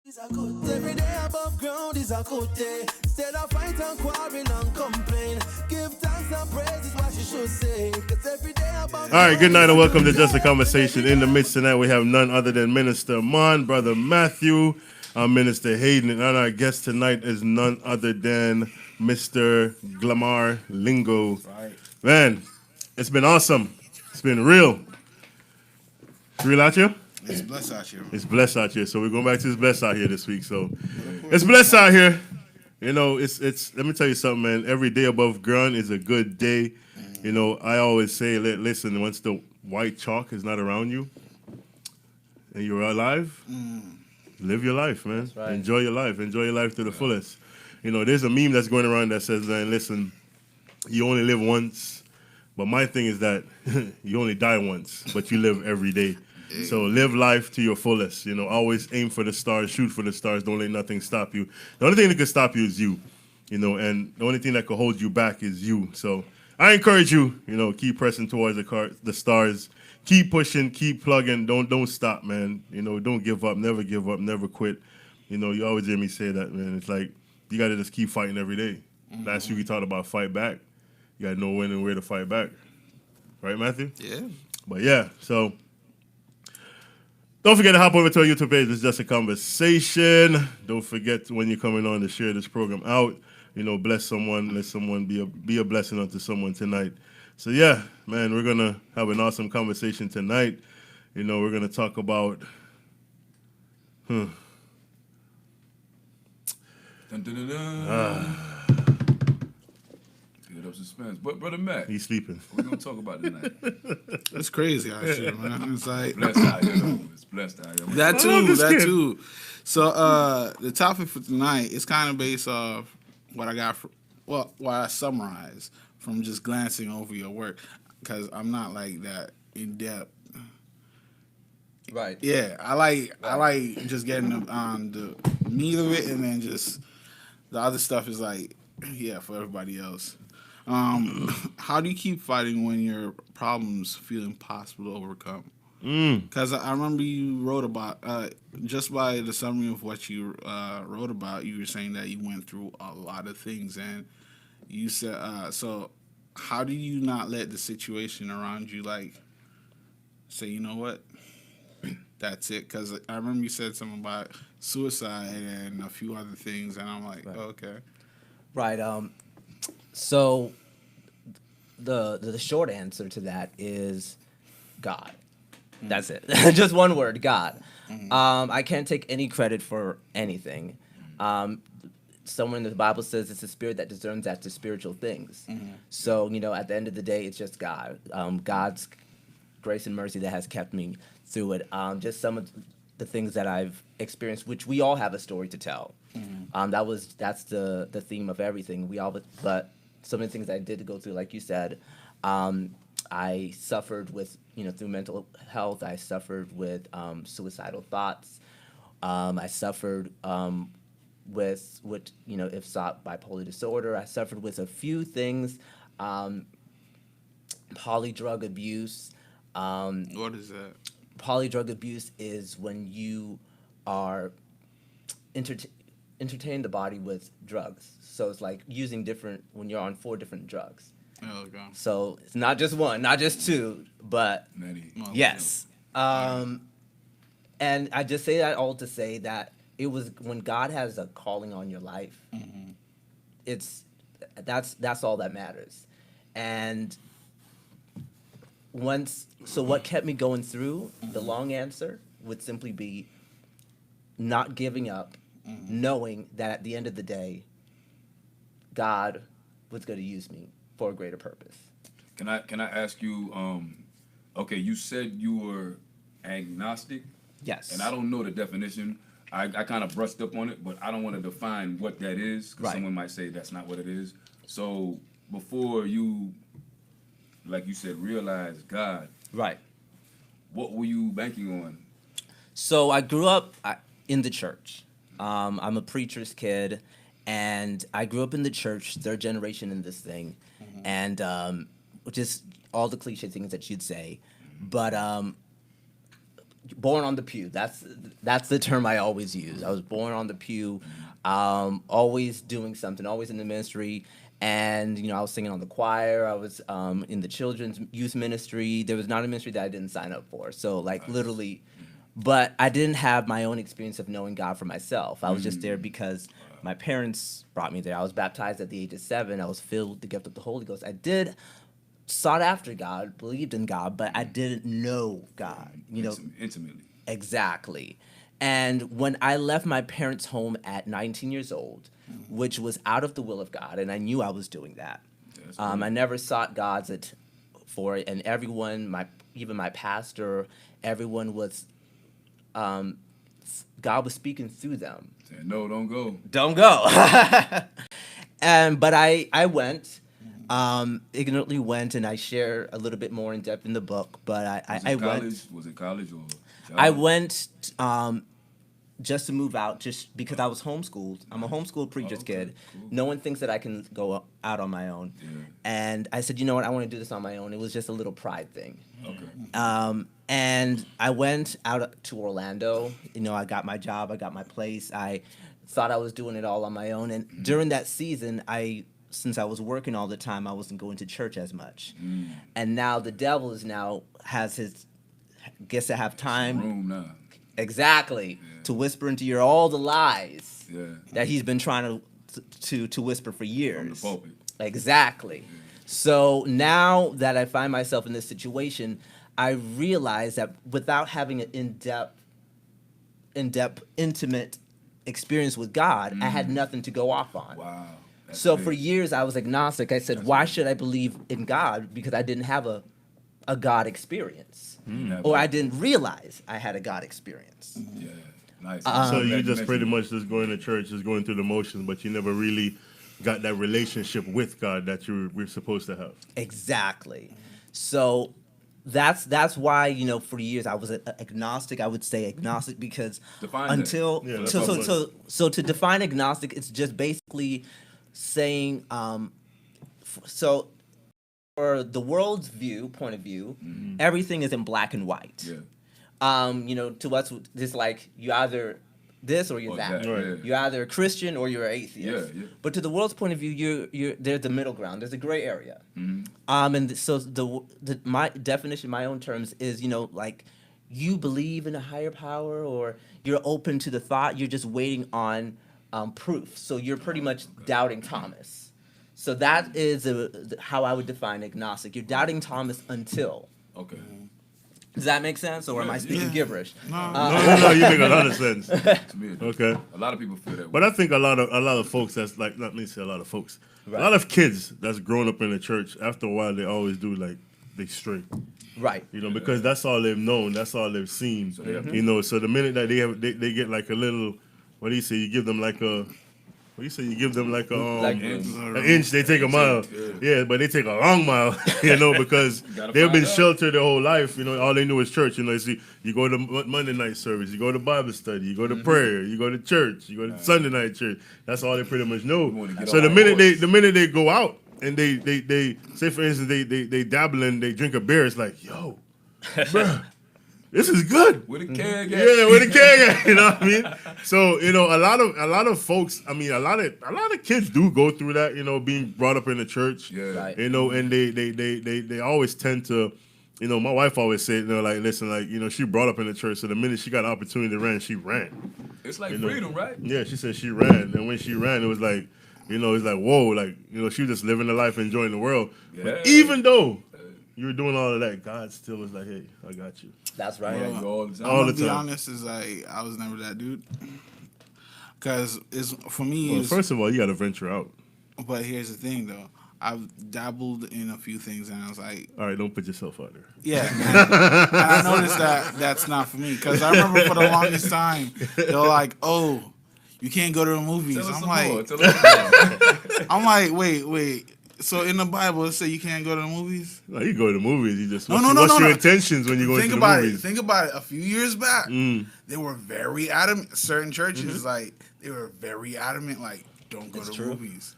Is a good day. Every day above ground is a good day. Instead of fight and quarrel and complain, give thanks and praise is what you should say. Cause every day above All right, good night and welcome to Just a Conversation. In the midst tonight, we have none other than Minister Mon, Brother Matthew, Minister Hayden, and our guest tonight is none other than Mr. Glamar Lingo. Right. Man, it's been awesome. It's been real. It's real out here? It's blessed out here. It's blessed out here. So we're going back to It's Blessed Out Here this week. So it's blessed out here. You know, it's. Let me tell you something, man. Every day above ground is a good day. You know, I always say, listen, once the white chalk is not around you and you're alive, live your life, man. Right. Enjoy your life. Enjoy your life to the fullest. You know, there's a meme that's going around that says, man, listen, you only live once. But my thing is that you only die once, but you live every day. So live life to your fullest. You know, always aim for the stars, shoot for the stars. Don't let nothing stop you. The only thing that can stop you is you. You know, and the only thing that can hold you back is you. So I encourage you, you know, keep pressing towards the stars. Keep pushing, keep plugging. Don't stop, man. You know, don't give up, never quit. You know, you always hear me say that, man. It's like you got to just keep fighting every day. Last week we talked about fight back. You got to know when and where to fight back. Right, Matthew? Yeah. But yeah, so don't forget to hop over to our YouTube page. It's Just a Conversation. Don't forget when you're coming on to share this program out. You know, bless someone. Let someone be a blessing unto someone tonight. So yeah, man, we're gonna have an awesome conversation tonight. You know, we're gonna talk about. Dun, dun, dun, dun. Build up suspense. But Brother Matt, He's sleeping. what we gonna talk about tonight? It's crazy out here, man. It's like Blessed out here, though. It's blessed out here. that I love too, this that kid. too. So the topic for tonight is kind of based off what I got what I summarized from just glancing over your work, because I'm not like that in depth. Right. Yeah, I like just getting the meat of it, and then just the other stuff is like, yeah, for everybody else. How do you keep fighting when your problems feel impossible to overcome? Because I remember you wrote about, just by the summary of what you wrote about, you were saying that you went through a lot of things, and you said, so how do you not let the situation around you, like, say, you know what, that's it? Because I remember you said something about suicide and a few other things, and I'm like, Right. oh, okay. Right. So the short answer to that is God. That's it. Just one word, God. I can't take any credit for anything. Someone in the Bible says it's the spirit that discerns after spiritual things. So, you know, at the end of the day, it's just God. God's grace and mercy that has kept me through it. Just some of the things that I've experienced, which we all have a story to tell. That's the theme of everything. But some of the things I did go through, like you said, I suffered with, you know, through mental health. I suffered with suicidal thoughts. I suffered with what, you know, if sought bipolar disorder. I suffered with a few things, polydrug abuse. What is that? Polydrug abuse is when you are entertain the body with drugs. So it's like using when you're on 4 different drugs. Oh, okay. So it's not just one, not just 2, but Many. yes. And I just say that all to say that it was when God has a calling on your life, that's all that matters. And what kept me going through, the long answer would simply be not giving up, knowing that at the end of the day, God was going to use me for a greater purpose. Can I ask you? Okay, you said you were agnostic, Yes. and I don't know the definition. I kind of brushed up on it, but I don't want to define what that is, because Right. someone might say that's not what it is. So before you, like you said, realize God, Right. what were you banking on? So I grew up in the church. I'm a preacher's kid, and I grew up in the church, 3rd generation in this thing, and which is all the cliche things that you'd say. But born on the pew. That's the term I always use. I was born on the pew, always doing something, always in the ministry. And I was singing on the choir. I was in the children's youth ministry. There was not a ministry that I didn't sign up for. So literally, but I didn't have my own experience of knowing God for myself. I was just there because my parents brought me there. I was baptized at the age of 7. I was filled with the gift of the Holy Ghost. I did sought after God, believed in God, but I didn't know God. Intimately. Exactly. And when I left my parents' home at 19 years old, which was out of the will of God, and I knew I was doing that. I never sought God's for it, and everyone, even my pastor, everyone was, God was speaking through them. Saying, no, don't go. Don't go. But I went, ignorantly went, and I share a little bit more in depth in the book. But I went. Was it college or job? I went just to move out, just because I was homeschooled. I'm a homeschooled preacher's kid. Cool. No one thinks that I can go out on my own. Yeah. And I said, you know what, I want to do this on my own. It was just a little pride thing. Okay. And I went out to Orlando. I got my job. I got my place. I thought I was doing it all on my own. And during that season, since I was working all the time, I wasn't going to church as much. And now the devil gets to have time. Room now. Exactly. To whisper into your all the lies that he's been trying to whisper for years. From the pulpit. Exactly. Yeah. So now that I find myself in this situation, I realize that without having an in-depth, intimate experience with God, I had nothing to go off on. Wow. So big. for years I was agnostic. I said, why should I believe in God? Because I didn't have a God experience. Or I didn't realize I had a God experience. Yeah. Nice. So you just pretty much just going to church, just going through the motions, but you never really got that relationship with God that we're supposed to have. Exactly. So that's why for years I was agnostic. I would say agnostic because Define that. So to define agnostic, it's just basically saying so for the world's point of view, everything is in black and white. Yeah. To us, it's like you either this or you're that. Right. You're either a Christian or you're an atheist. Yeah. But to the world's point of view, there's the middle ground. There's a gray area. And so my definition, my own terms is, like you believe in a higher power or you're open to the thought. You're just waiting on proof. So you're pretty much doubting Thomas. So that is how I would define agnostic. You're doubting Thomas until. Okay. Does that make sense, or am I speaking gibberish? No, you make a lot of sense. To me, it does. Okay. A lot of people feel that way. But I think a lot of folks that's like, not me say a lot of folks, a lot of kids that's grown up in the church, after a while they always do they stray. Right. Because that's all they've known, that's all they've seen. So so the minute that they get like a little, what do you say? You give them like a. What do you say? You give them like an inch, they take a mile. Yeah, but they take a long mile, because they've been sheltered their whole life. All they knew is church. See, you go to Monday night service, you go to Bible study, you go to prayer, you go to church, you go to Sunday night church. That's all they pretty much know. So the minute they go out and they say, for instance, they dabble and they drink a beer, it's like, yo, bruh. This is good. With a keg. Yeah, with a keg. You know what I mean? So, a lot of folks, a lot of kids do go through that, being brought up in the church. Yeah. Right. And they always tend to, my wife always said, listen, she brought up in the church, so the minute she got an opportunity to run, she ran. It's like freedom, right? Yeah, she said she ran. And when she ran, it was like, it's like, whoa, she was just living the life, enjoying the world. Yeah. But even though you were doing all of that, God still was like, hey, I got you. That's right. Yeah, all the time. All the To be time. honest, is I was never that dude. Because for me, Well, first of all, you got to venture out. But here's the thing, though. I've dabbled in a few things, and I was like, All right, don't put yourself out there. yeah. And I noticed that's not for me. Because I remember for the longest time, they were like, oh, you can't go to the movies. Tell us I'm some like, more. Tell us some more. I'm like, wait. So in the Bible, it say you can't go to the movies? No, you go to the movies. You just No, what's your intentions when you go to the movies? Think about it. A few years back, they were very adamant. Certain churches, they were very adamant, like, don't go to movies.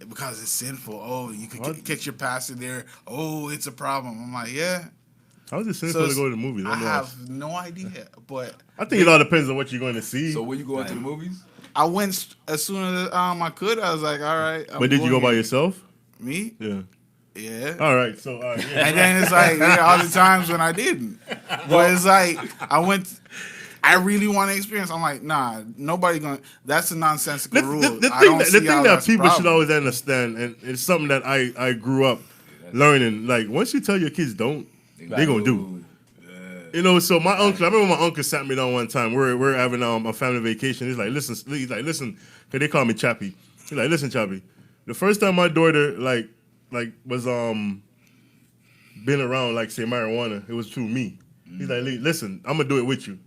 Because it's sinful. Oh, you could kick your pastor there. Oh, it's a problem. I'm like, yeah. How's it sinful to go to the movies? I I'm lost. have no idea, but I think it all depends on what you're going to see. So when you go into the movies? I went as soon as I could. I was like, all right. But did you go by yourself? Me? Yeah. Yeah. All right. So, yeah. And then it's like all the times when I didn't. But it's like I really want to experience. I'm like, nah, nobody gonna. That's a nonsensical rule. The thing that people should always understand, and it's something that I grew up learning. Like once you tell your kids don't, they gonna do. You know, so my uncle, I remember my uncle sat me down one time. We're having a family vacation. He's like, listen, cause they call me Chappie. He's like, listen, Chappie. The first time my daughter like was been around like say marijuana, it was through me. He's like, listen, I'm gonna do it with you.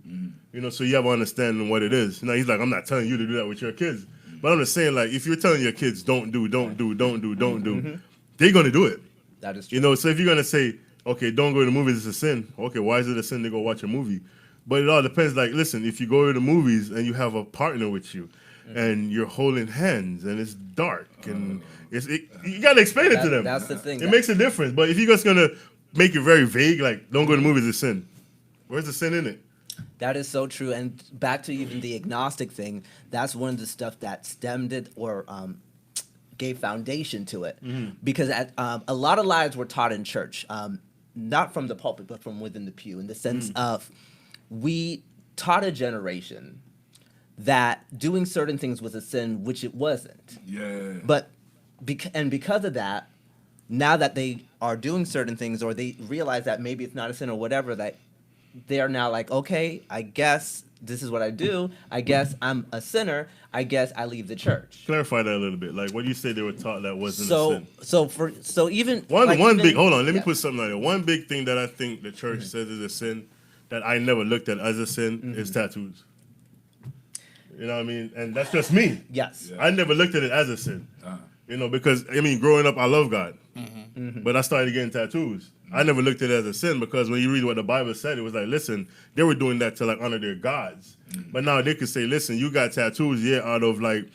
You know, so you have an understanding what it is. Now he's like, I'm not telling you to do that with your kids, but I'm just saying like, if you're telling your kids don't do, they're gonna do it. That is true. You know, so if you're gonna say, okay, don't go to the movies, it's a sin. Okay, why is it a sin to go watch a movie? But it all depends. Like, listen, if you go to the movies and you have a partner with you, and you're holding hands and it's dark and you gotta explain it to them. That's the thing. It makes a difference. But if you're just gonna make it very vague, like don't go to the movies, it's sin. Where's the sin in it? That is so true. And back to even the agnostic thing, that's one of the stuff that stemmed it or gave foundation to it. Because a lot of lies were taught in church, not from the pulpit, but from within the pew, in the sense of we taught a generation that doing certain things was a sin, which it wasn't. Yeah. But because of that, now that they are doing certain things or they realize that maybe it's not a sin or whatever, that they are now like, okay, I guess this is what I do. I guess I'm a sinner. I guess I leave the church. Clarify that a little bit. Like what you say they were taught that wasn't a sin. So even one big hold on, let me put something on there. One big thing that I think the church says is a sin that I never looked at as a sin is tattoos. You know what I mean? And that's just me. Yes. I never looked at it as a sin. You know, because, I mean, growing up, I love God. But I started getting tattoos. I never looked at it as a sin because when you read what the Bible said, it was like, listen, they were doing that to, like, honor their gods. But now they could say, listen, you got tattoos, out of, like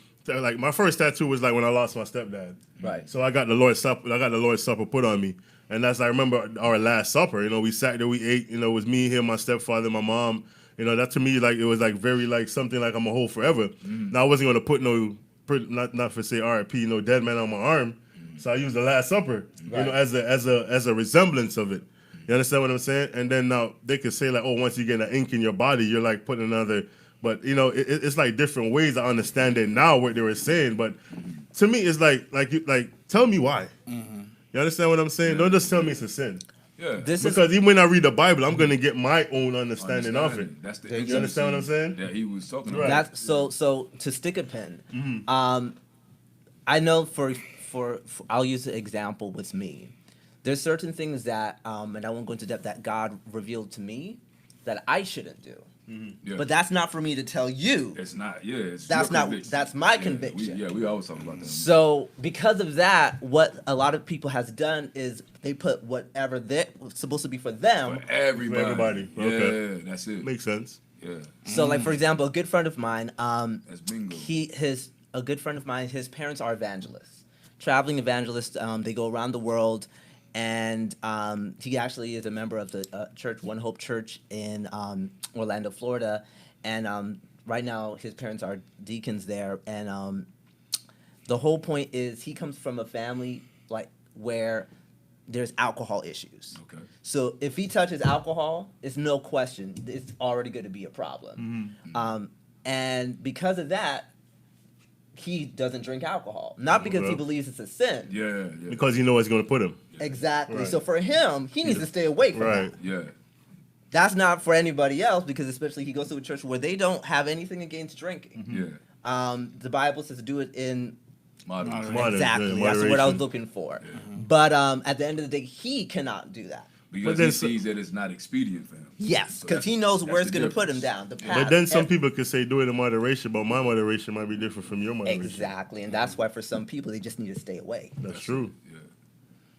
my first tattoo was, like, when I lost my stepdad. Right. So I got the Lord's Supper put on me. And that's, I remember our Last Supper. You know, we sat there, we ate. You know, it was me, him, my stepfather, my mom. You know, that to me, like, it was like very like something like I'm a hold forever. Now I wasn't gonna put not for say R.I.P. no dead man on my arm, so I used the Last Supper, you know, as a resemblance of it. You understand what I'm saying? And then now they could say like, oh, once you get that ink in your body, you're like putting another. But you know, it's like different ways I understand it now what they were saying. But to me, it's like tell me why. You understand what I'm saying? Don't just tell me it's a sin. Yeah. Because even when I read the Bible, I'm going to get my own understanding of it. That's the you understand what I'm saying? That he was talking Right. about. So to stick a pin, I know for I'll use an example with me. There's certain things that, and I won't go into depth, that God revealed to me that I shouldn't do. Yeah. But that's not for me to tell you. It's not. Yeah. It's That's your not. conviction. That's my Yeah, conviction. We always talk about that. So because of that, what a lot of people has done is they put whatever they're supposed to be for them. For everybody. For everybody. Yeah, Okay. that's it. Makes sense. Yeah. So like for example, a good friend of mine, That's bingo. a good friend of mine, his parents are evangelists, traveling evangelists. They go around the world, and he actually is a member of the church, One Hope Church in Orlando, Florida, and right now his parents are deacons there. And the whole point is he comes from a family like where there's alcohol issues. Okay. So if he touches alcohol, it's no question, it's already going to be a problem. And because of that, he doesn't drink alcohol. Not because he believes it's a sin. Yeah. Because you know it's going to put him. Exactly. Right. So for him, he needs to stay away from Right. that. Yeah. That's not for anybody else, because especially he goes to a church where they don't have anything against drinking. Yeah. The Bible says to do it in Moderate. Moderate, exactly. yeah, That's what I was moderation. looking for. But at the end of the day, he cannot do that. Because then he so- sees that it's not expedient for him. Yes, So because that's- he knows that's where it's the going to put him difference. down. The Yeah. path. But then some people could say do it in moderation, but my moderation might be different from your moderation. Exactly, and that's why for some people they just need to stay away. That's true. Yeah.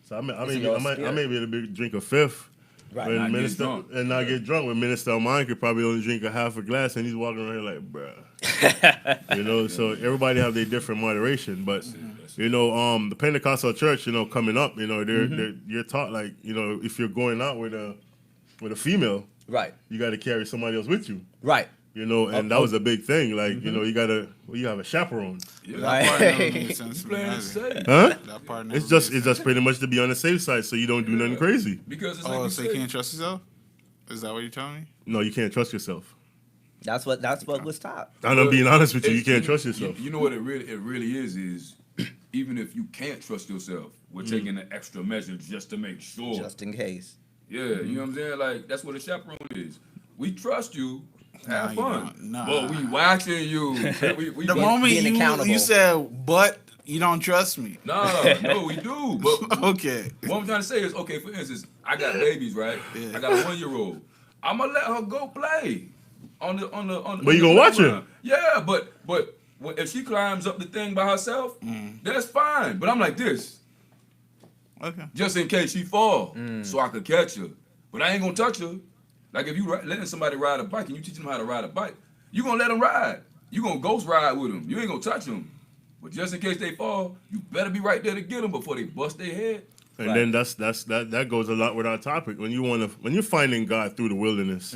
So I It's your may spirit. be able to drink a fifth. Right. When Not get minister, drunk. and not get drunk. When Minister Mine could probably only drink a half a glass, and he's walking around here like, bruh. You know, so everybody have their different moderation. But you know, the Pentecostal church, you know, coming up, you know, you're taught like, you know, if you're going out with a with a female, Right. you got to carry somebody else with you. Right. You know, and that was a big thing. Like, you know, you have a chaperone. Yeah. That part never made sense to me Playing it either. safe. Huh? That part never It's just made sense. pretty much to be on the safe side, so you don't do nothing crazy. Because it's like Oh, you so you say, can't trust yourself? Is that what you're telling me? No, you can't trust yourself. That's what was taught. And I'm being honest with you, you it's- can't trust yourself. You know what it really is even if you can't trust yourself, we're taking an extra measure just to make sure. Just in case. Yeah, you know what I'm saying? Like, that's what a chaperone is. We trust you. Have Nah, you fun. don't. Nah. But we watching you. we The moment being accountable. you said, but you don't trust me. No, we do. But Okay. what I'm trying to say is, okay, for instance, I got babies, right? Yeah. I got a 1-year-old. I'm gonna let her go play on the. But you gonna watch her? Yeah, but if she climbs up the thing by herself, that's fine. But I'm like this, Okay. just in case she fall, so I could catch her. But I ain't gonna touch her. Like if you letting somebody ride a bike and you teach them how to ride a bike, you gonna let them ride. You gonna ghost ride with them. You ain't gonna touch them. But just in case they fall, you better be right there to get them before they bust their head. And Right. then that goes a lot with our topic. When you're finding God through the wilderness,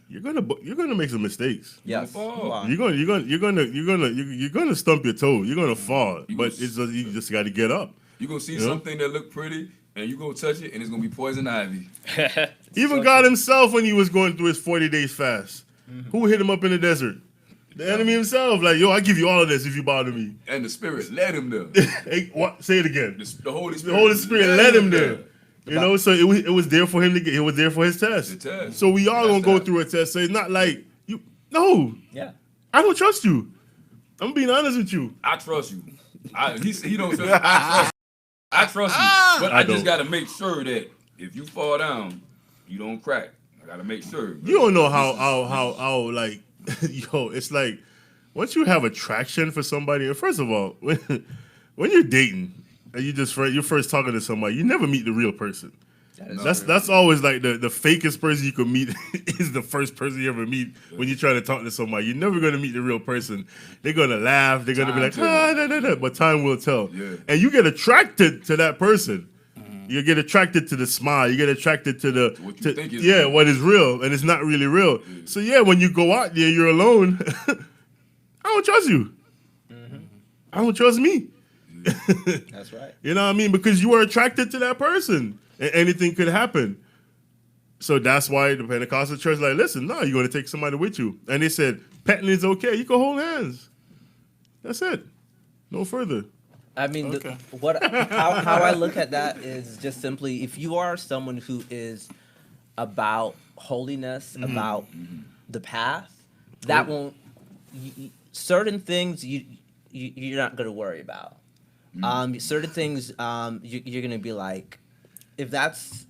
you're gonna make some mistakes. Yes. fall. Wow. You're gonna stump your toe. You're gonna fall, You but gonna- it's just, you just got to get up. You gonna see Yeah. something that look pretty, and you gonna touch it, and it's gonna be poison ivy. Even So God true. himself, when he was going through his 40 days fast, who hit him up in the desert? The enemy himself. Like, yo, I give you all of this if you bother me. And the Spirit led him there. Hey, what? Say it again. The Holy The Spirit. Holy Spirit led him there. You know, so it was there for him to get. It was there for his test. The test. So we all That's gonna go that. through a test. So it's not like you. No, Yeah. I don't trust you. I'm being honest with you. I trust you. He don't trust you. I trust you. But I don't. just gotta make sure that if you fall down, you don't crack. I gotta make sure. You don't know how like yo. It's like once you have attraction for somebody. And first of all, when you're dating and you're first talking to somebody, you never meet the real person. That's always like the fakest person you can meet is the first person you ever meet when you're trying to talk to somebody. You're never gonna meet the real person. They're gonna laugh. They're gonna be like, but time will tell. Yeah. And you get attracted to that person. You get attracted to the smile. You get attracted to the What you think is real. what is real, and it's not really real. So yeah, when you go out there, you're alone. I don't trust you. I don't trust me. That's right. You know what I mean? Because you are attracted to that person. And anything could happen. So that's why the Pentecostal church like, listen, no, you're going to take somebody with you. And they said, petting is okay. You can hold hands. That's it. No further. I mean, Okay. how I look at that is just simply if you are someone who is about holiness, about the path, that won't certain things you're not going to worry about. Certain things you're going to be like, if that's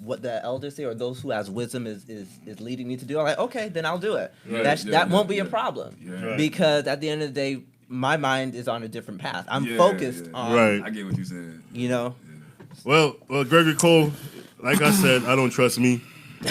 what the elders say or those who has wisdom is leading me to do, I'm like, okay, then I'll do it. Right. That won't be a problem Yeah. Right. because at the end of the day, my mind is on a different path. I'm Yeah, focused yeah. on, Right. I get what you're saying. you know. Well, Gregory Cole, like I said, I don't trust me.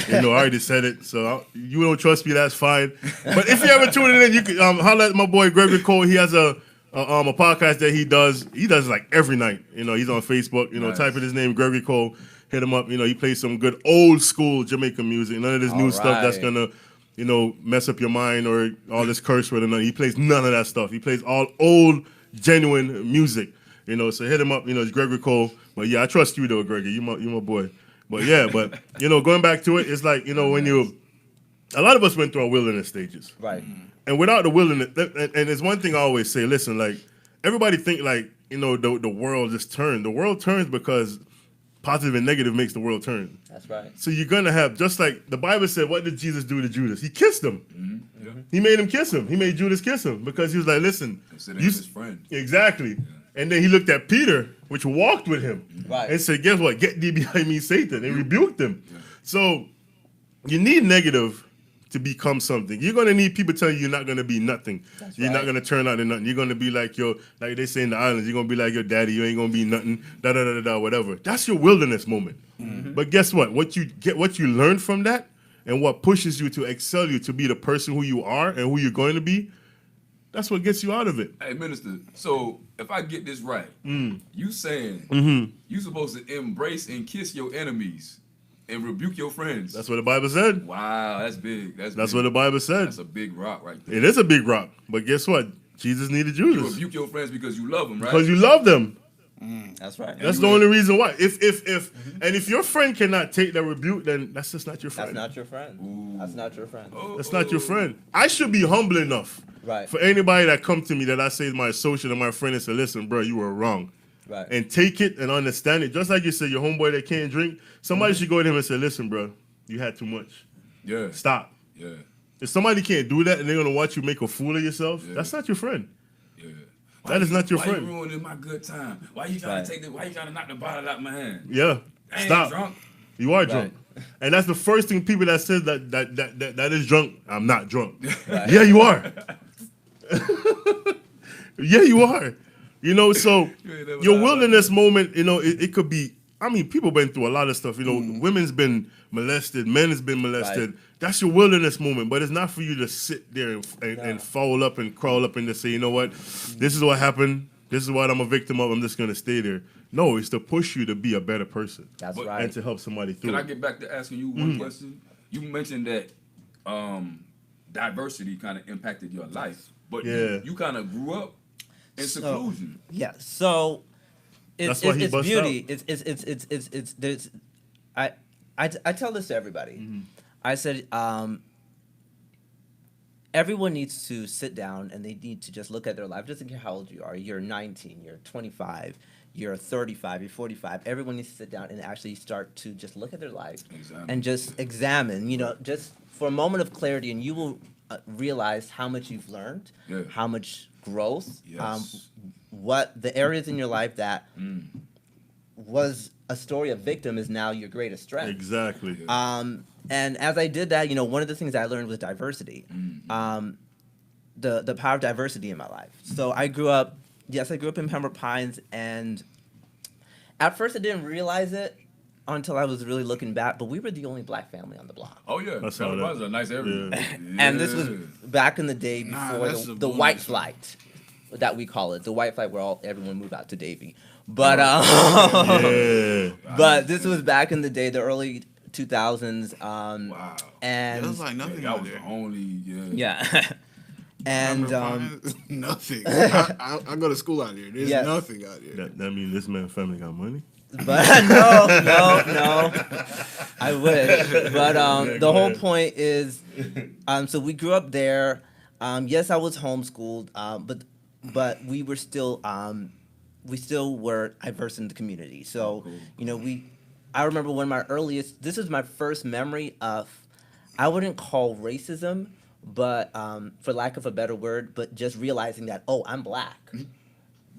You know, I already said it. So you don't trust me, that's fine. But if you ever tune in, you can holler at my boy Gregory Cole. He has a podcast that he does like every night. You know, he's on Facebook. You know, Nice. type in his name, Gregory Cole. Hit him up. You know, he plays some good old school Jamaican music. None of this new All stuff that's right. gonna, you know, mess up your mind or all this curse word or nothing. He plays none of that stuff. He plays all old, genuine music. You know, so hit him up. You know, it's Gregory Cole. But yeah, I trust you though, Gregory. You my boy. But yeah, but you know, going back to it, it's like, you know, when a lot of us went through our wilderness stages. Right. And without the wilderness, and it's one thing I always say, listen, like, everybody think like, you know, the world just turned. The world turns because positive and negative makes the world turn. That's right. So you're going to have, just like the Bible said, what did Jesus do to Judas? He kissed him. Yeah. He made him kiss him. He made Judas kiss him because he was like, listen. Consider him his friend. Exactly. And then he looked at Peter, which walked with him, Right. and said, guess what? Get thee behind me, Satan, and rebuked him. So you need negative to become something. You're going to need people telling you you're not going to be nothing. That's You're not right. going to turn out to nothing. You're going to be like like they say in the islands, you're going to be like your daddy. You ain't going to be nothing, da-da-da-da-da, whatever. That's your wilderness moment. But guess what? What you learn from that and what pushes you to excel you to be the person who you are and who you're going to be, that's what gets you out of it. Hey, Minister, so if I get this right, you saying you supposed to embrace and kiss your enemies and rebuke your friends. That's what the Bible said. Wow, that's big. That's big. what the Bible said. That's a big rock right there. It is a big rock, but guess what? Jesus needed You Judas rebuke your friends because you love them, right? because you love them. That's right. That's the only reason why. And if your friend cannot take the rebuke, then that's just not your friend. That's not your friend. Ooh. That's not your friend. That's not your friend. I should be humble enough Right. for anybody that come to me that I say is my associate and my friend and say, listen, bro, you were wrong. Right. And take it and understand it. Just like you said, your homeboy that can't drink, somebody should go to him and say, listen, bro, you had too much. Yeah. Stop. Yeah. If somebody can't do that and they're going to watch you make a fool of yourself, Yeah. that's not your friend. Yeah. That is not your why friend. You ruining my good time? Why you trying to take the? Why you trying to knock the bottle out my hand? Yeah. I ain't Stop. drunk. You are drunk. And that's the first thing people that says that is drunk. I'm not drunk. Right. Yeah, you are. Yeah, you are. You know, so your wilderness moment, you know, it could be, I mean, people been through a lot of stuff. You know, women's been molested, men has been molested. Right. That's your wilderness moment, but it's not for you to sit there and foul up and crawl up and just say, you know what, this is what happened. This is what I'm a victim of. I'm just going to stay there. No, it's to push you to be a better person. That's But- right. And to help somebody through Can I it. get back to asking you one question? You mentioned that diversity kind of impacted your life, but Yeah. you kind of grew up in seclusion. Yeah. So That's why he it's bust beauty. out. It's there's I tell this to everybody. I said everyone needs to sit down and they need to just look at their life. It doesn't care how old you are. You're 19, you're 25, you're 35, you're 45. Everyone needs to sit down and actually start to just look at their life and just examine, you know, just for a moment of clarity, and you will realize how much you've learned, how much growth, Yes. what the areas in your life that was a story of victim is now your greatest strength. Exactly. And as I did that, you know, one of the things I learned was diversity, the power of diversity in my life. So I grew up in Pembroke Pines, and at first I didn't realize it until I was really looking back, but we were the only black family on the block. Oh yeah, I saw Pembroke that. Pines is a nice area. Yeah. And this was back in the day before that's the the white bonus. flight, that we call it, the white flight where everyone moved out to Davie. But Yeah. but this was back in the day, the early 2000s. Wow. And It was like nothing That out was the there. only yeah. And Nothing. I go to school out there. There's Yes. nothing out there. That means this man's family got money. but no, I wish. But the whole point is, so we grew up there. Yes, I was homeschooled, but we were still were diverse in the community. So you know, I remember one of my earliest. This is my first memory of, I wouldn't call racism, but for lack of a better word, but just realizing that, oh, I'm black.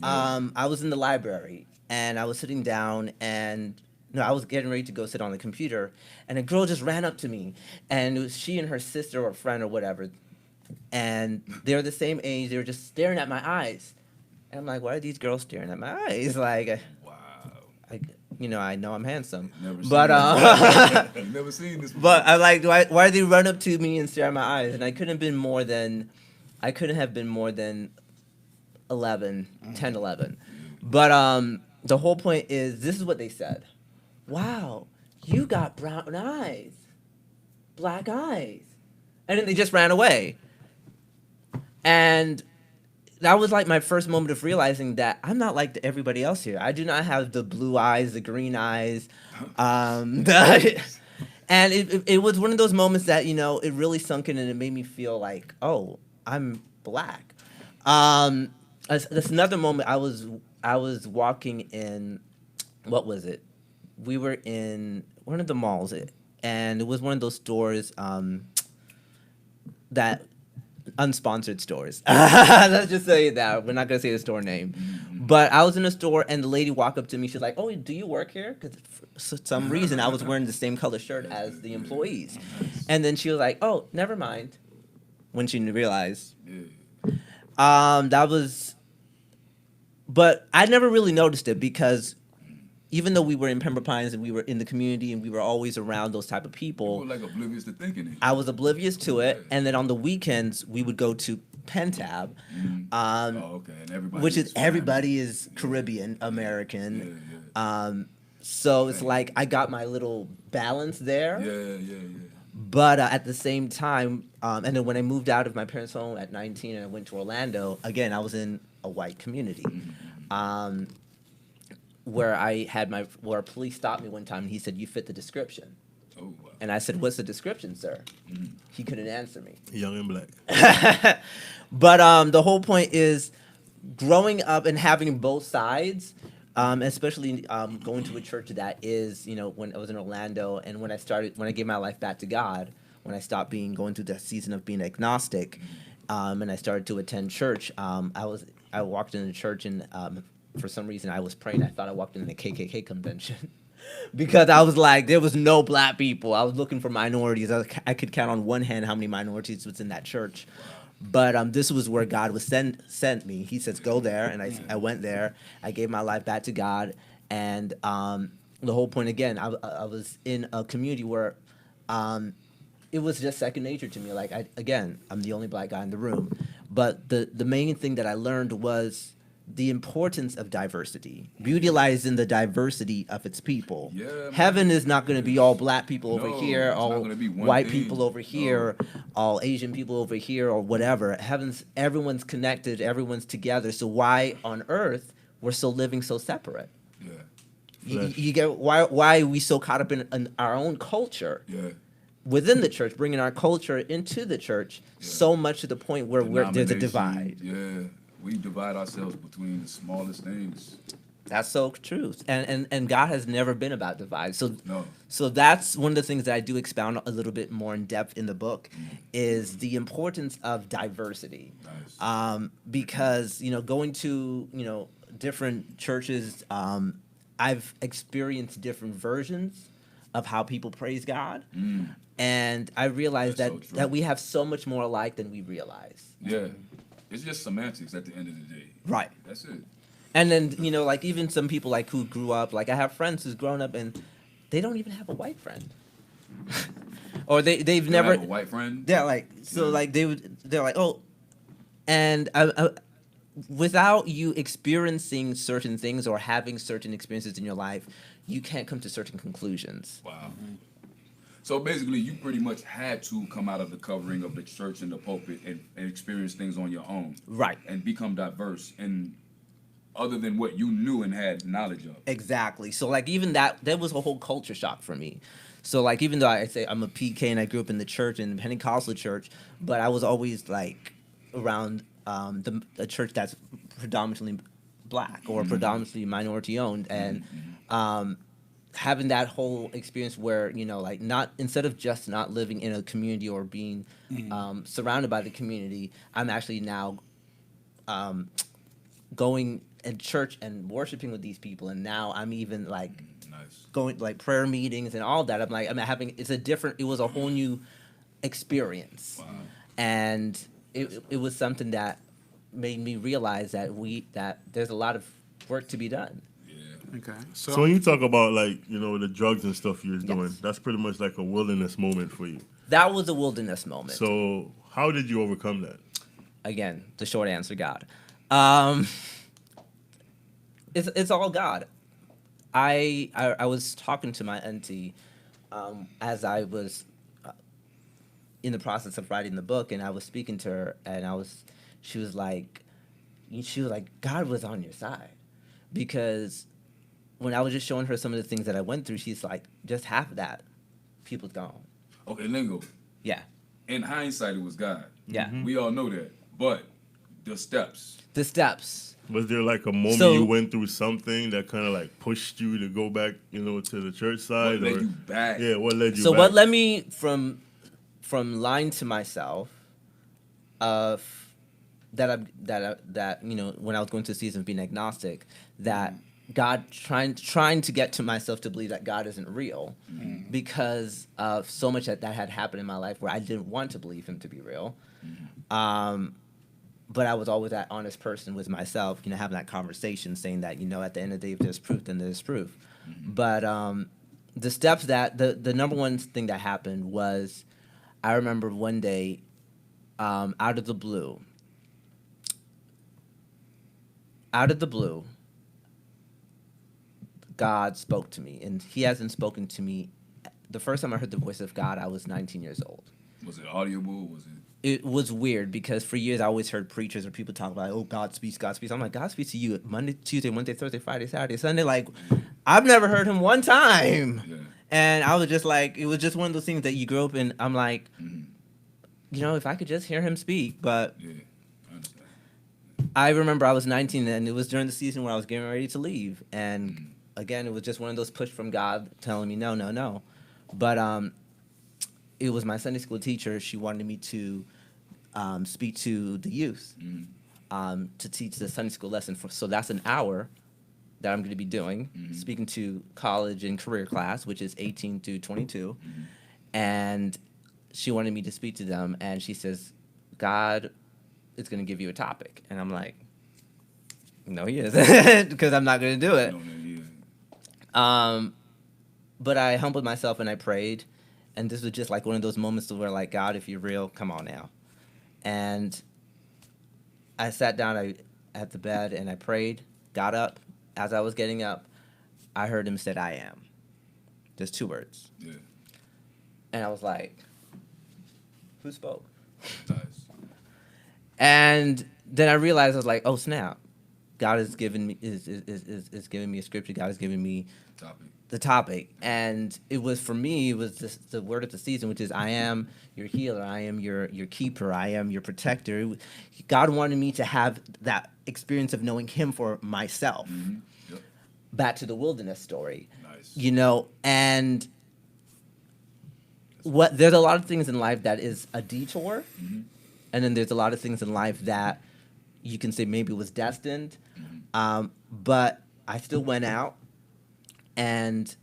I was in the library and I was sitting down and I was getting ready to go sit on the computer, and a girl just ran up to me, and it was she and her sister or friend or whatever, and they were the same age. They were just staring at my eyes, and I'm like, why are these girls staring at my eyes? Like, wow. I know I'm handsome, Never but I've never seen this. Before. but I like, why did they run up to me and stare at my eyes? And I couldn't have been more than 11, 10, 11. But the whole point is, this is what they said. Wow, you got brown eyes, black eyes. And then they just ran away. And that was like my first moment of realizing that I'm not like everybody else here. I do not have the blue eyes, the green eyes. And it was one of those moments that, you know, it really sunk in and it made me feel like, oh, I'm black. That's another moment. I was walking in, what was it? We were in one of the malls, and it was one of those stores that unsponsored stores. Let's just say that. We're not gonna say the store name. But I was in a store, and the lady walked up to me. She's like, "Oh, do you work here?" Because for some reason I was wearing the same color shirt as the employees. And then she was like, "Oh, never mind." When she realized, that was. But I never really noticed it because even though we were in Pembroke Pines and we were in the community and we were always around those type of people, You were like oblivious to thinking it. I was oblivious to it. And then on the weekends, we would go to Pentab, Oh, okay. And everybody which is fine. everybody is Caribbean American. So it's like I got my little balance there. Yeah. But at the same time, and then when I moved out of my parents' home at 19 and I went to Orlando, again, I was in a white community. Where where police stopped me one time and he said, "You fit the description." Oh, wow. And I said, "What's the description, sir?" He couldn't answer me. Young and black. But the whole point is growing up and having both sides, especially going to a church that is, when I was in Orlando and when I gave my life back to God, when I stopped going through the season of being agnostic, and I started to attend church, I walked into church and for some reason I was praying. I thought I walked in a KKK convention. Because I was like, there was no black people. I was looking for minorities. I could count on one hand how many minorities was in that church. But this was where God was sent me. He says, go there. And I went there. I gave my life back to God. And the whole point, again, I was in a community where it was just second nature to me. Like, I'm the only black guy in the room. But the main thing that I learned was the importance of diversity. Beauty lies in the diversity of its people. Yeah, man. Heaven is not going to be all black people over here, it's not all gonna be one white thing. people over here, all Asian people over here, or whatever. Everyone's connected, everyone's together. So why on earth we're still living so separate? Yeah. You get why are we so caught up in our own culture? Yeah. Within the church, bringing our culture into the church, so much to the point where there's a divide. Yeah. We divide ourselves between the smallest things. That's so true. And God has never been about divide. No. So that's one of the things that I do expound a little bit more in depth in the book is the importance of diversity. Nice. Because, going to, different churches, I've experienced different versions of how people praise God. And I realized That's so true. that we have so much more alike than we realize. Yeah. It's just semantics at the end of the day. Right. That's it. And then, like even some people like who grew up, like I have friends who's grown up and they don't even have a white friend. Or they've You never have a white friend. they're like like they're like, "Oh." And without you experiencing certain things or having certain experiences in your life, you can't come to certain conclusions. Wow. So basically, you pretty much had to come out of the covering of the church and the pulpit and experience things on your own. Right. And become diverse and other than what you knew and had knowledge of. Exactly. So like even that was a whole culture shock for me. So like even though I say I'm a PK and I grew up in the church, in the Pentecostal church, but I was always like around a church that's predominantly black or predominantly minority owned, and having that whole experience where like instead of just not living in a community or being surrounded by the community, I'm actually now going in church and worshiping with these people, and now I'm even like going like prayer meetings and all that. It was a whole new experience. Wow. And it was something that made me realize that there's a lot of work to be done. Okay. So when you talk about like, the drugs and stuff you was doing, Yes. that's pretty much like a wilderness moment for you. That was a wilderness moment. So how did you overcome that? Again, the short answer, God. It's all God. I was talking to my auntie as I was in the process of writing the book, and I was speaking to her, and she was like, God was on your side, because when I was just showing her some of the things that I went through, she's like, just half of that, people's gone. Okay, Lingo. Yeah. In hindsight, it was God. Yeah. We all know that. But the steps. The steps. Was there like a moment So- you went through something that kind of like pushed you to go back, to the church side? What led or, you back? Yeah, what led you So back? what led me from lying to myself of that when I was going through the season of being agnostic, that God trying to get to myself to believe that God isn't real, because of so much that had happened in my life where I didn't want to believe him to be real. But I was always that honest person with myself, having that conversation, saying that, at the end of the day, if there's proof, then there's proof. But the steps that the number one thing that happened was, I remember one day, out of the blue, God spoke to me, and He hasn't spoken to me. The first time I heard the voice of God, I was 19 years old. Was it audible? Was it? It was weird because for years I always heard preachers or people talk about, oh, God speaks, God speaks. I'm like, God speaks to you Monday, Tuesday, Wednesday, Thursday, Friday, Saturday, Sunday. Like, I've never heard Him one time. Yeah. And I was just like, it was just one of those things that you grow up in. I'm like, you know, if I could just hear Him speak. But Yeah, I understand. I remember I was 19 and it was during the season where I was getting ready to leave. And again, it was just one of those push from God telling me, no, no, no. But it was my Sunday school teacher. She wanted me to speak to the youth, to teach the Sunday school lesson. So that's an hour that I'm going to be doing, speaking to college and career class, which is 18 to 22. And she wanted me to speak to them. And she says, God is going to give you a topic. And I'm like, no, He isn't, because I'm not going to do it. But I humbled myself and I prayed. And this was just like one of those moments where, like, God, if you're real, come on now. And I sat down at the bed and I prayed, got up. As I was getting up, I heard Him said, I am. Just 2 words. Yeah. And I was like, who spoke? Nice. And then I realized, I was like, oh, snap. God is giving me is giving me a scripture. God is giving me the topic. And it was, for me, it was just the word of the season, which is, I am your healer. I am your keeper. I am your protector. God wanted me to have that experience of knowing Him for myself. Yep. Back to the wilderness story. Nice. You know, and there's a lot of things in life that is a detour. And then there's a lot of things in life that you can say maybe was destined. But I still went out. And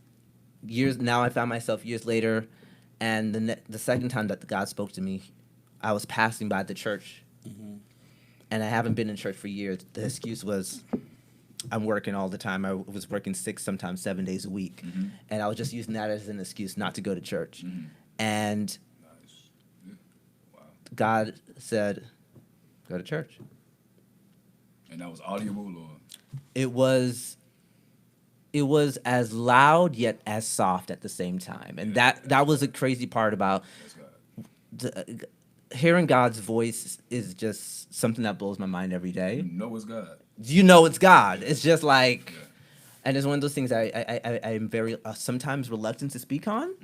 now I found myself years later, and the second time that God spoke to me, I was passing by the church, and I haven't been in church for years. The excuse was, I'm working all the time. I was working 6, sometimes 7 days a week, and I was just using that as an excuse not to go to church. And Nice. Yeah. Wow. God said, go to church. And that was audible, or? It was as loud yet as soft at the same time, and that was the crazy part about hearing God's voice is just something that blows my mind every day. You know it's God. You know it's God. It's just like, Yeah. and it's one of those things I'm very sometimes reluctant to speak on,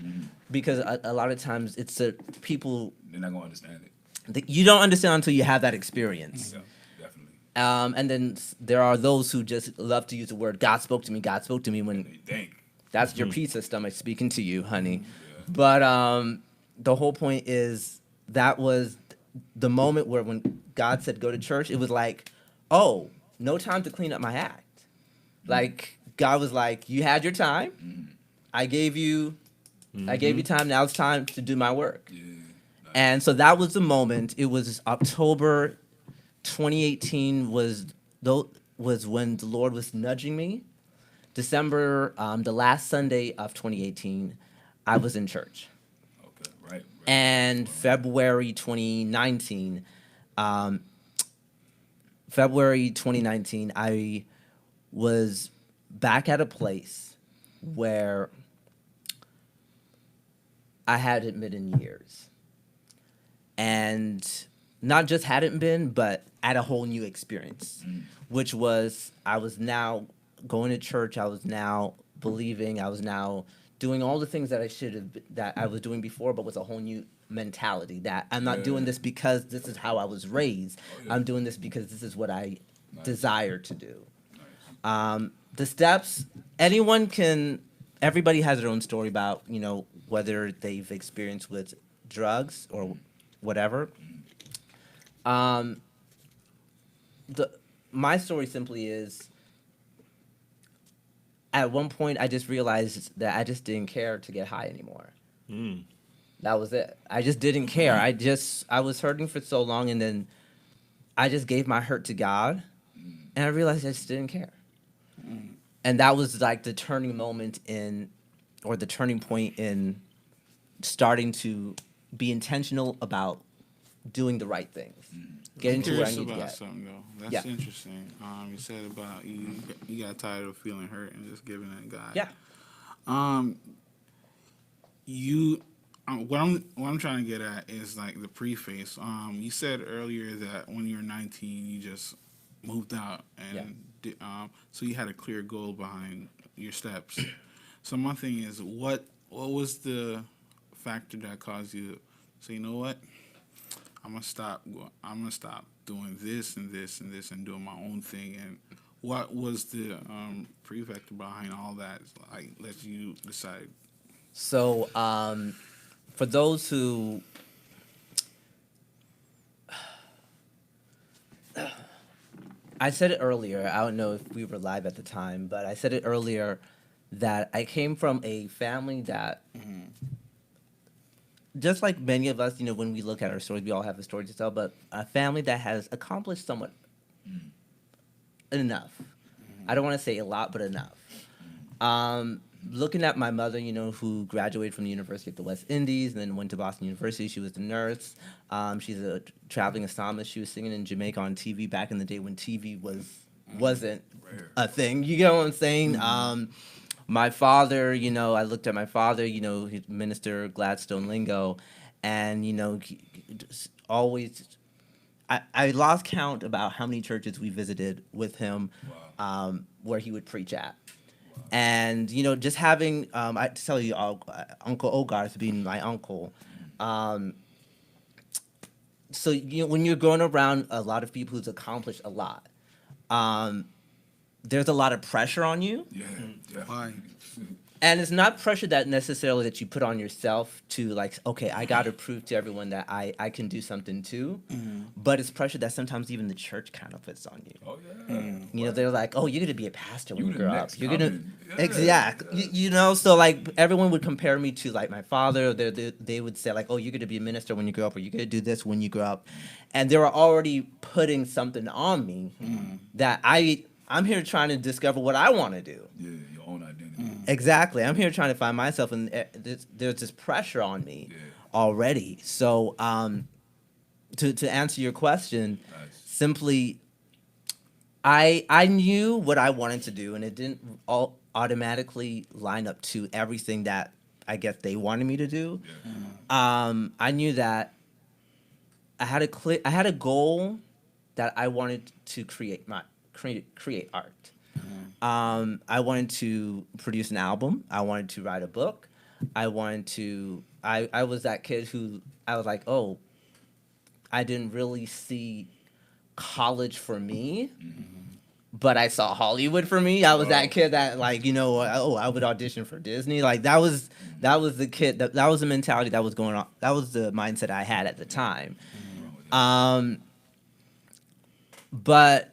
because a lot of times it's people They're not gonna understand it. that you don't understand until you have that experience. Yeah, definitely. And then there are those who just love to use the word "God spoke to me." God spoke to me when They think. that's your pizza stomach speaking to you, honey. But the whole point is that was the moment where when God said go to church, it was like, oh, no time to clean up my act. Like God was like, you had your time. I gave you time. Now it's time to do my work. Yeah. And so that was the moment. It was October 2018 was when the Lord was nudging me. December, the last Sunday of 2018, I was in church. Okay. Right. And February 2019, I was back at a place where I hadn't been in years. And not just hadn't been, but at a whole new experience, which was I was now going to church. I was now believing. I was now doing all the things that that I was doing before, but with a whole new mentality that I'm not doing this because this is how I was raised. I'm doing this because this is what I desire to do. The steps, everybody has their own story about, whether they've experienced with drugs or whatever. My story simply is, at one point I just realized that I just didn't care to get high anymore. That was it. I just didn't care. I was hurting for so long, and then I just gave my hurt to God, and I realized I just didn't care. And that was like the turning moment the turning point in starting to be intentional about doing the right things. getting to where I Curious need to about get. something though. That's Yeah. interesting. You said about you got tired of feeling hurt and just giving it to God. Yeah. Um, you what I'm trying to get at is like the preface. You said earlier that when you were 19, you just moved out and so you had a clear goal behind your steps. So my thing is, what was the factor that caused you to say, you know what, I'm gonna stop doing this and this and this and doing my own thing, and what was the prefactor behind all that? Like, let you decide. So, for those who I said it earlier, I don't know if we were live at the time, but I said it earlier that I came from a family that, just like many of us, when we look at our stories, we all have a story to tell, but a family that has accomplished somewhat enough. I don't want to say a lot, but enough. Looking at my mother, who graduated from the University of the West Indies and then went to Boston University. She was a nurse. She's a traveling astronomist. She was singing in Jamaica on TV back in the day when TV wasn't a thing. You get what I'm saying? My father, I looked at my father, he Minister Gladstone Lingo, and, he just always, I lost count about how many churches we visited with him where he would preach at. And, just having, I tell you, Uncle Ogarth being my uncle. So, when you're going around a lot of people who's accomplished a lot, there's a lot of pressure on you. Yeah, Why? And it's not pressure that necessarily that you put on yourself to like, okay, I got to prove to everyone that I can do something too. But it's pressure that sometimes even the church kind of puts on you. Oh yeah. They're like, oh, you're going to be a pastor when You you the grow up. next You're going to, coming. Yeah. exactly. So like everyone would compare me to like my father. They would say like, oh, you're going to be a minister when you grow up, or you're going to do this when you grow up. And they were already putting something on me that I'm here trying to discover what I want to do. Yeah, your own identity. Exactly. I'm here trying to find myself, and there's this pressure on me already. So, to answer your question, simply, I knew what I wanted to do, and it didn't all automatically line up to everything that I guess they wanted me to do. I knew that I had a goal that I wanted to create art. I wanted to produce an album. I wanted to write a book. I was that kid who I was like, oh, I didn't really see college for me, but I saw Hollywood for me. I was that kid that like, I would audition for Disney. Like that was the kid that was the mentality that was going on. That was the mindset I had at the time. But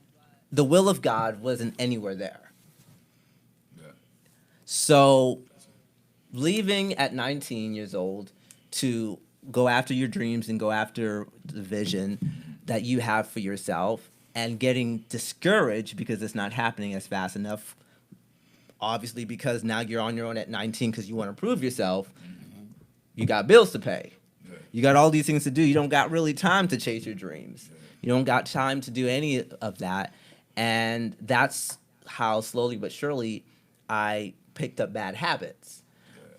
the will of God wasn't anywhere there. So, leaving at 19 years old to go after your dreams and go after the vision that you have for yourself, and getting discouraged because it's not happening as fast enough, obviously because now you're on your own at 19 because you want to prove yourself, you got bills to pay. You got all these things to do. You don't got really time to chase your dreams. You don't got time to do any of that. And that's how slowly but surely I picked up bad habits.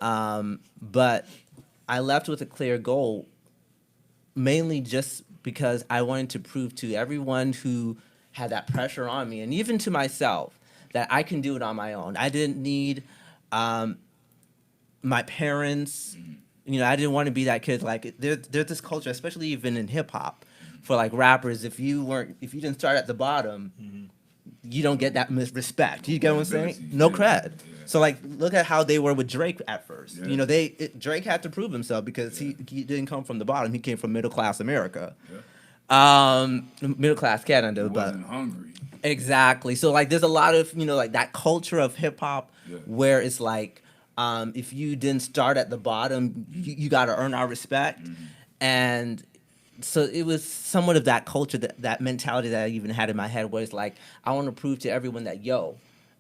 But I left with a clear goal, mainly just because I wanted to prove to everyone who had that pressure on me, and even to myself, that I can do it on my own. I didn't need my parents. I didn't want to be that kid. Like there's this culture, especially even in hip hop, for like rappers. If you didn't start at the bottom, you don't get that respect. You get what I'm saying? No cred. So like, look at how they were with Drake at first. Drake had to prove himself because he didn't come from the bottom. He came from middle class America, middle class Canada. But Wasn't hungry. exactly. So like, there's a lot of like that culture of hip hop where it's like, if you didn't start at the bottom, you got to earn our respect, and so it was somewhat of that culture, that mentality that I even had in my head, where it's like, I want to prove to everyone that,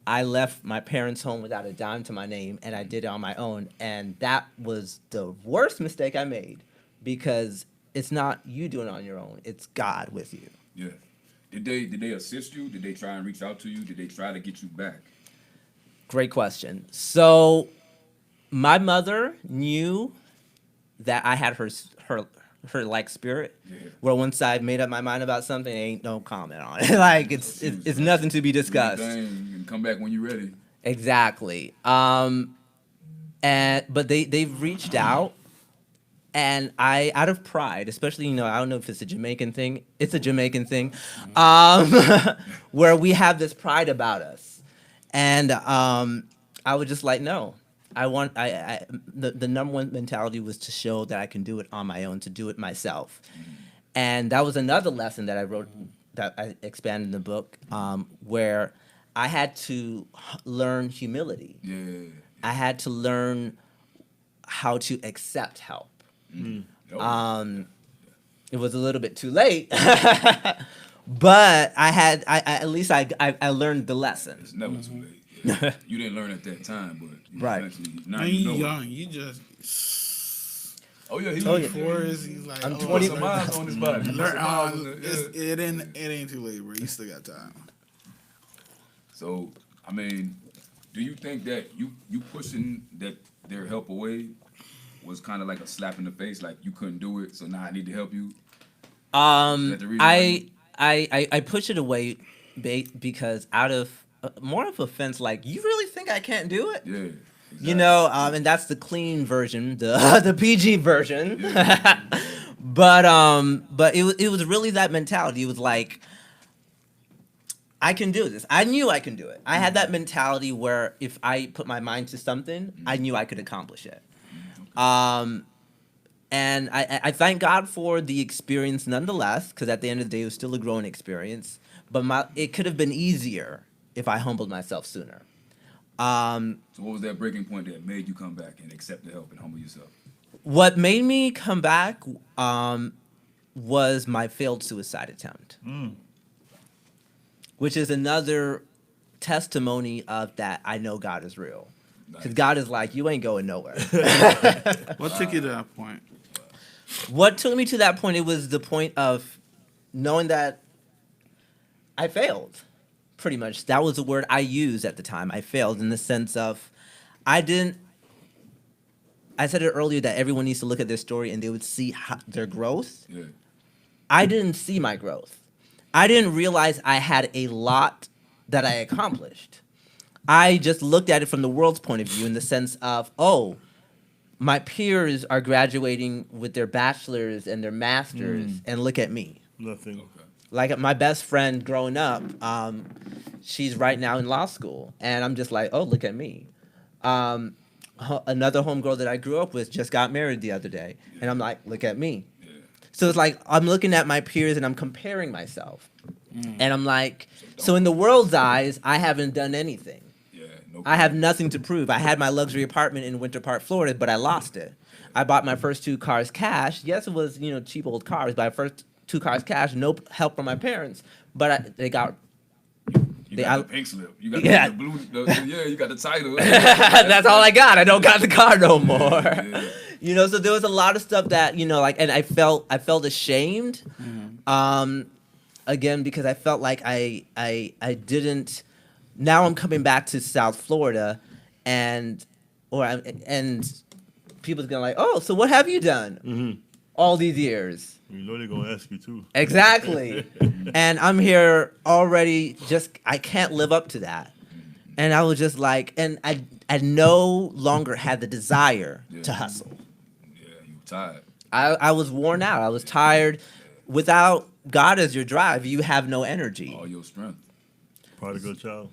I left my parents' home without a dime to my name, and I did it on my own. And that was the worst mistake I made, because it's not you doing it on your own. It's God with you. Yeah. Did they assist you? Did they try and reach out to you? Did they try to get you back? Great question. So my mother knew that I had her like spirit. Yeah. Where once I made up my mind about something, ain't no comment on it. Like it's nothing to be discussed. You can come back when you're ready. Exactly. But they've reached out, and I, out of pride, especially, I don't know if it's a Jamaican thing. It's a Jamaican thing, where we have this pride about us, and I was just like, no. The number one mentality was to show that I can do it on my own, to do it myself, and that was another lesson that I wrote, that I expanded in the book, where I had to learn humility. Yeah. I had to learn how to accept help. It was a little bit too late, but at least I learned the lesson. It's never too late. Yeah. You didn't learn at that time, but Right. Now Man, you know. young. You just. Oh yeah, he Oh, was yeah. Before he's like, I'm oh, 20 some miles on his body. Learn, Some miles on the- it ain't too late, bro. You still got time. So, I mean, do you think that you pushing their help away was kind of like a slap in the face, like you couldn't do it, so now I need to help you? Is that the reason why I push it away because out of more of offense, like, you really think I can't do it? Yeah. Exactly. And that's the clean version, the PG version. Yeah. But it was really that mentality. It was like, I can do this. I knew I can do it. I had that mentality where if I put my mind to something, I knew I could accomplish it. And I thank God for the experience nonetheless, because at the end of the day, it was still a growing experience. But it could have been easier if I humbled myself sooner. So what was that breaking point that made you come back and accept the help and humble yourself? What made me come back was my failed suicide attempt, which is another testimony of that I know God is real. Because Nice. God is like, you ain't going nowhere. What took you to that point? What took me to that point, it was the point of knowing that I failed, pretty much. That was the word I used at the time. I failed in the sense of I said it earlier that everyone needs to look at their story and they would see their growth. Yeah. I didn't see my growth. I didn't realize I had a lot that I accomplished. I just looked at it from the world's point of view in the sense of, oh, my peers are graduating with their bachelor's and their master's, and look at me. Nothing. Okay. Like my best friend growing up, she's right now in law school, and I'm just like, oh, look at me. Another homegirl that I grew up with just got married the other day, and I'm like, look at me. Yeah. So it's like I'm looking at my peers and I'm comparing myself, and I'm like, so in the world's eyes, I haven't done anything. Yeah. No. I have nothing to prove. I had my luxury apartment in Winter Park, Florida, but I lost it. I bought my first 2 cars cash. Yes, it was cheap old cars, but my first 2 cars cash, no help from my parents, but they got. You got the pink slip. You got Yeah. the blue. You got the title. That's all I got. I don't got the car no more. Yeah. So there was a lot of stuff that and I felt ashamed, again, because I felt like I didn't. Now I'm coming back to South Florida, and people's gonna like, oh, so what have you done all these years? You know they're gonna ask you too. Exactly. And I'm here already, I can't live up to that. And I was just like, and I no longer had the desire to hustle. Yeah. You tired. I was worn out. I was tired. Without God as your drive, you have no energy. All your strength. Prodigal child.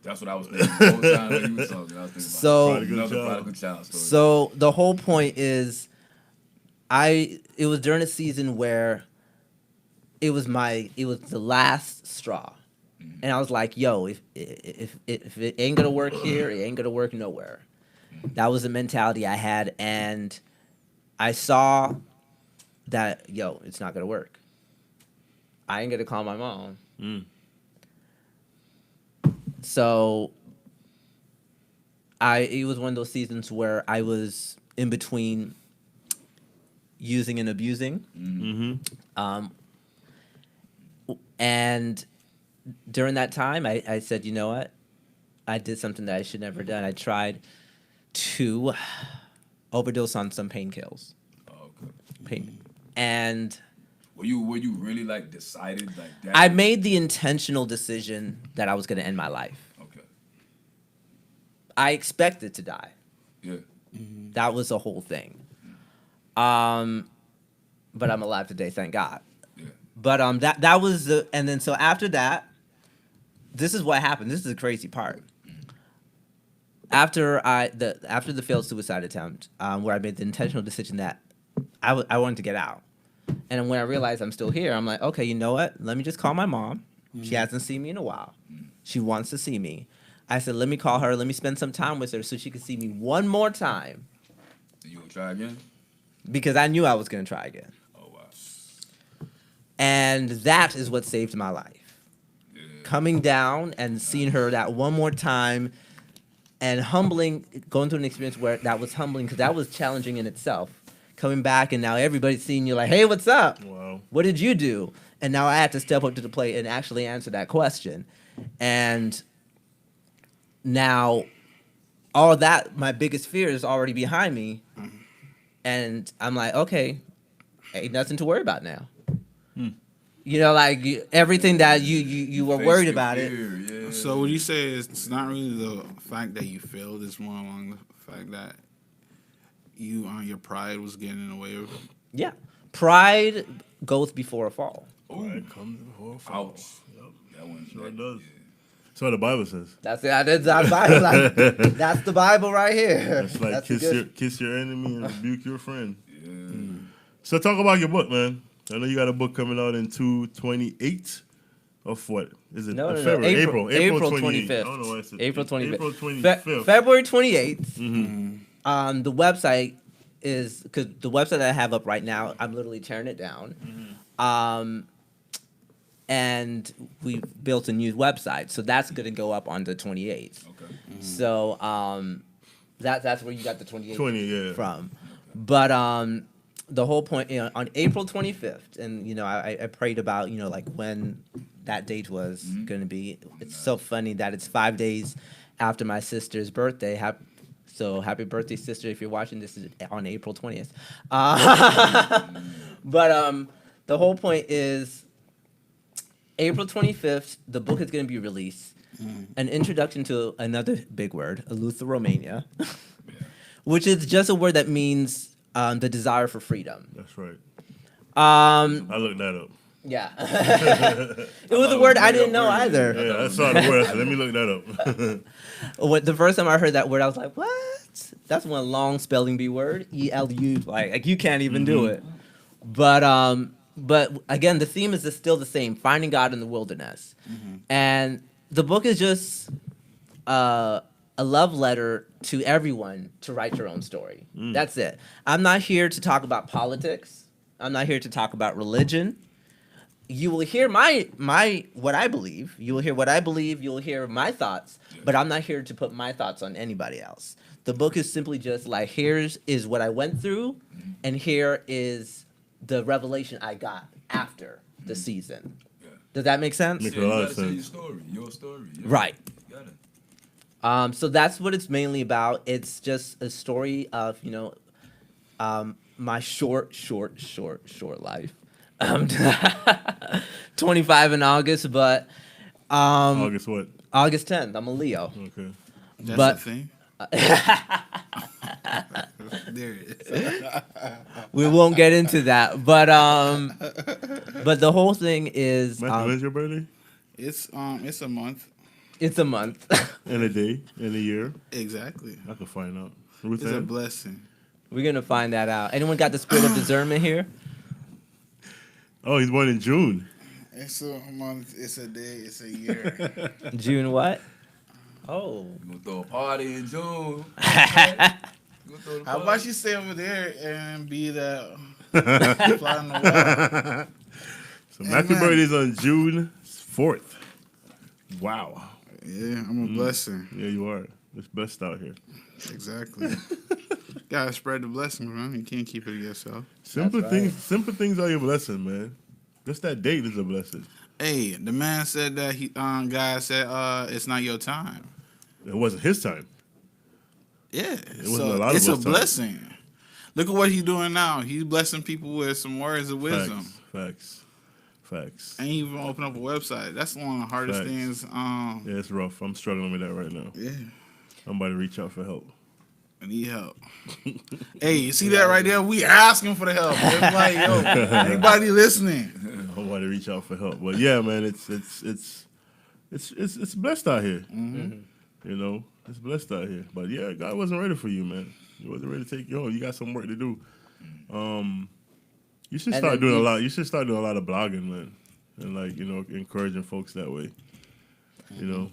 That's what I was thinking the whole time when you were talking. I was thinking about So- another Prodigal prodigal child story. So the whole point is, it was during a season where it was the last straw, and I was like, yo, if it ain't gonna work here, it ain't gonna work nowhere. That was the mentality I had, and I saw that, it's not gonna work. I ain't gonna call my mom. So it was one of those seasons where I was in between using and abusing. And during that time, I said, you know what? I did something that I should never done. I tried to overdose on some painkillers. Oh, okay. Pain. And Were you really like decided like that? I made the intentional decision that I was going to end my life. Okay. I expected to die. Yeah. That was the whole thing. But I'm alive today, thank God. Yeah. But that was the, and then so after that, this is what happened. This is the crazy part. After the failed suicide attempt, where I made the intentional decision that I wanted to get out, and when I realized I'm still here, I'm like, okay, you know what? Let me just call my mom. She hasn't seen me in a while. She wants to see me. I said, let me call her. Let me spend some time with her so she can see me one more time. You gonna try again? Because I knew I was gonna try again. Oh wow. And that is what saved my life. Yeah. Coming down and seeing her that one more time, and humbling, going through an experience where that was humbling because that was challenging in itself. Coming back and now everybody's seeing you like, hey, what's up? Wow. What did you do? And now I had to step up to the plate and actually answer that question. And now all of that, my biggest fear is already behind me. And I'm like, okay, ain't nothing to worry about now. You know, like everything that you were Face worried the about it. fear, yeah. So what you say is it's not really the fact that you failed, it's more along the fact that your pride was getting in the way of it. Yeah. Pride goes before a fall. Pride comes before a fall. Ouch. Yep. That one Sure that- does. yeah. That's what the Bible says. That's the Bible. Like, that's the Bible right here. It's like That's a kiss your enemy and rebuke your friend. Yeah. So talk about your book, man. I know you got a book coming out in 2/28 of what? Is it No, February? April 28th. 25th. I don't know why I said April 25th. April 25th. February 28th. The website is, because the website that I have up right now, I'm literally tearing it down. And we built a new website, so that's going to go up on the 28th. Okay. So that's where you got the 28th 20, yeah. from. But the whole point, you know, on April 25th, and you know, I prayed about, you know, like when that date was going to be. It's so funny that it's 5 days after my sister's birthday. So happy birthday, sister! If you're watching this is on April 20th. But the whole point is April 25th. The book is going to be released. An introduction to another big word, eleutheromania, which is just a word that means the desire for freedom. That's right. I looked that up. Yeah. It was a word I didn't know either. Yeah, I saw the word. I said, let me look that up. The first time I heard that word, I was like, what? That's one long spelling bee word. ELU. Like you can't even do it. But again, the theme is still the same, finding God in the wilderness. And the book is just a love letter to everyone to write your own story. That's it. I'm not here to talk about politics. I'm not here to talk about religion. You will hear what I believe. You will hear what I believe. You'll hear my thoughts. But I'm not here to put my thoughts on anybody else. The book is simply just like, here's is what I went through, and here is the revelation I got after the season. Yeah. Does that make sense? Makes Yeah, a you lot gotta of tell sense. your story. Your story. Yeah. Right. You gotta. So that's what it's mainly about. It's just a story of, you know, my short life. 25 in August, but August what? August 10th. I'm a Leo. Okay. That's But- the thing. There it is. We won't get into that, but the whole thing is Matthew, when's your birthday? It's a month. it's a month. In a day, in a year. Exactly. I can find out. It's a blessing. We're gonna find that out. Anyone got the spirit of discernment here? Oh, he's born in June. It's a month. It's a day. It's a year. June what? Oh, You gonna throw a party in June? You gonna throw the How about party? you stay over there and be the fly on the wall? So Matthew's Amen. birthday is on June 4th. Wow. Yeah, I'm a blessing. Yeah, you are. It's best out here. Exactly. Gotta spread the blessings, man. You can't keep it to yourself. Simple That's things. right. Simple things are your blessing, man. Just that date is a blessing. Hey, the man said that God said, it's not your time. It wasn't his time. Yeah, wasn't so a lot of it's a us time. blessing. Look at what he's doing now. He's blessing people with some words of wisdom. Facts. And he even opened up a website. That's one of the hardest Facts. things. Yeah, it's rough. I'm struggling with that right now. Yeah, I'm about to reach out for help. I need help. Hey, you see that right there? We asking for the help. Everybody, anybody listening? I'm about to reach out for help. But yeah, man, it's blessed out here. You know, it's blessed out here. But yeah, God wasn't ready for you, man. He wasn't ready to take you home. You got some work to do. You should And start then doing a you- lot. You should start doing a lot of blogging, man, and like encouraging folks that way. You know,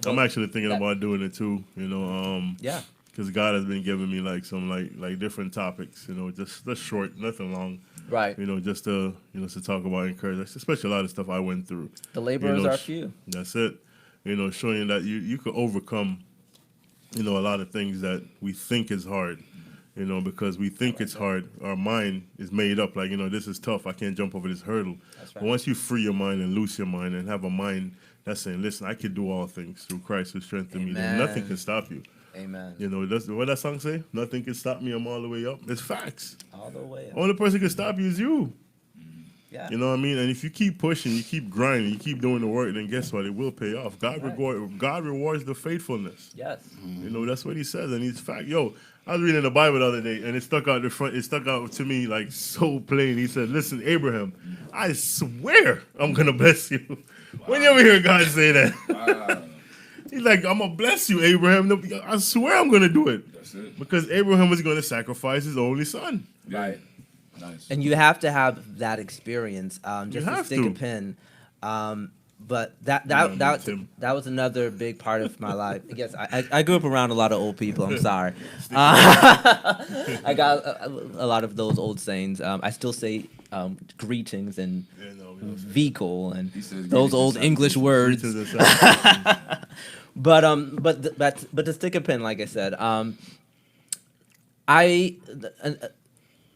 I'm actually thinking about doing it too. You know, Yeah. because God has been giving me like some like different topics. You know, just short, nothing long. Right. You know, just to to talk about encouragement, especially a lot of stuff I went through. The laborers know, are few. That's it. You know, showing that you could overcome, a lot of things that we think is hard. You know, because we think it's hard. Our mind is made up. Like, this is tough. I can't jump over this hurdle. That's right. But once you free your mind and loose your mind and have a mind that's saying, listen, I can do all things through Christ who strengthens me, then Amen. nothing can stop you. Amen. That's what that song say? Nothing can stop me. I'm all the way up. It's facts. All the way up. Only person can stop you is you. Yeah. You know what I mean? And if you keep pushing, you keep grinding, you keep doing the work, then guess what? It will pay off. God rewards the faithfulness. Yes. That's what he says, and he's fact. Yo, I was reading the Bible the other day, and it stuck out to me like so plain. He said, "Listen, Abraham, I swear I'm gonna bless you." Wow. When you ever hear God say that? Wow. He's like, "I'm gonna bless you, Abraham. I swear I'm gonna do it." That's it. Because Abraham was gonna sacrifice his only son. Right. Nice. And you have to have that experience, just You to have stick to. a pin. But that Tim. was another big part of my life. Yes, I grew up around a lot of old people. I'm sorry. I got a lot of those old sayings. I still say greetings and vehicle and He says those greetings old and English words. But to stick a pin, like I said,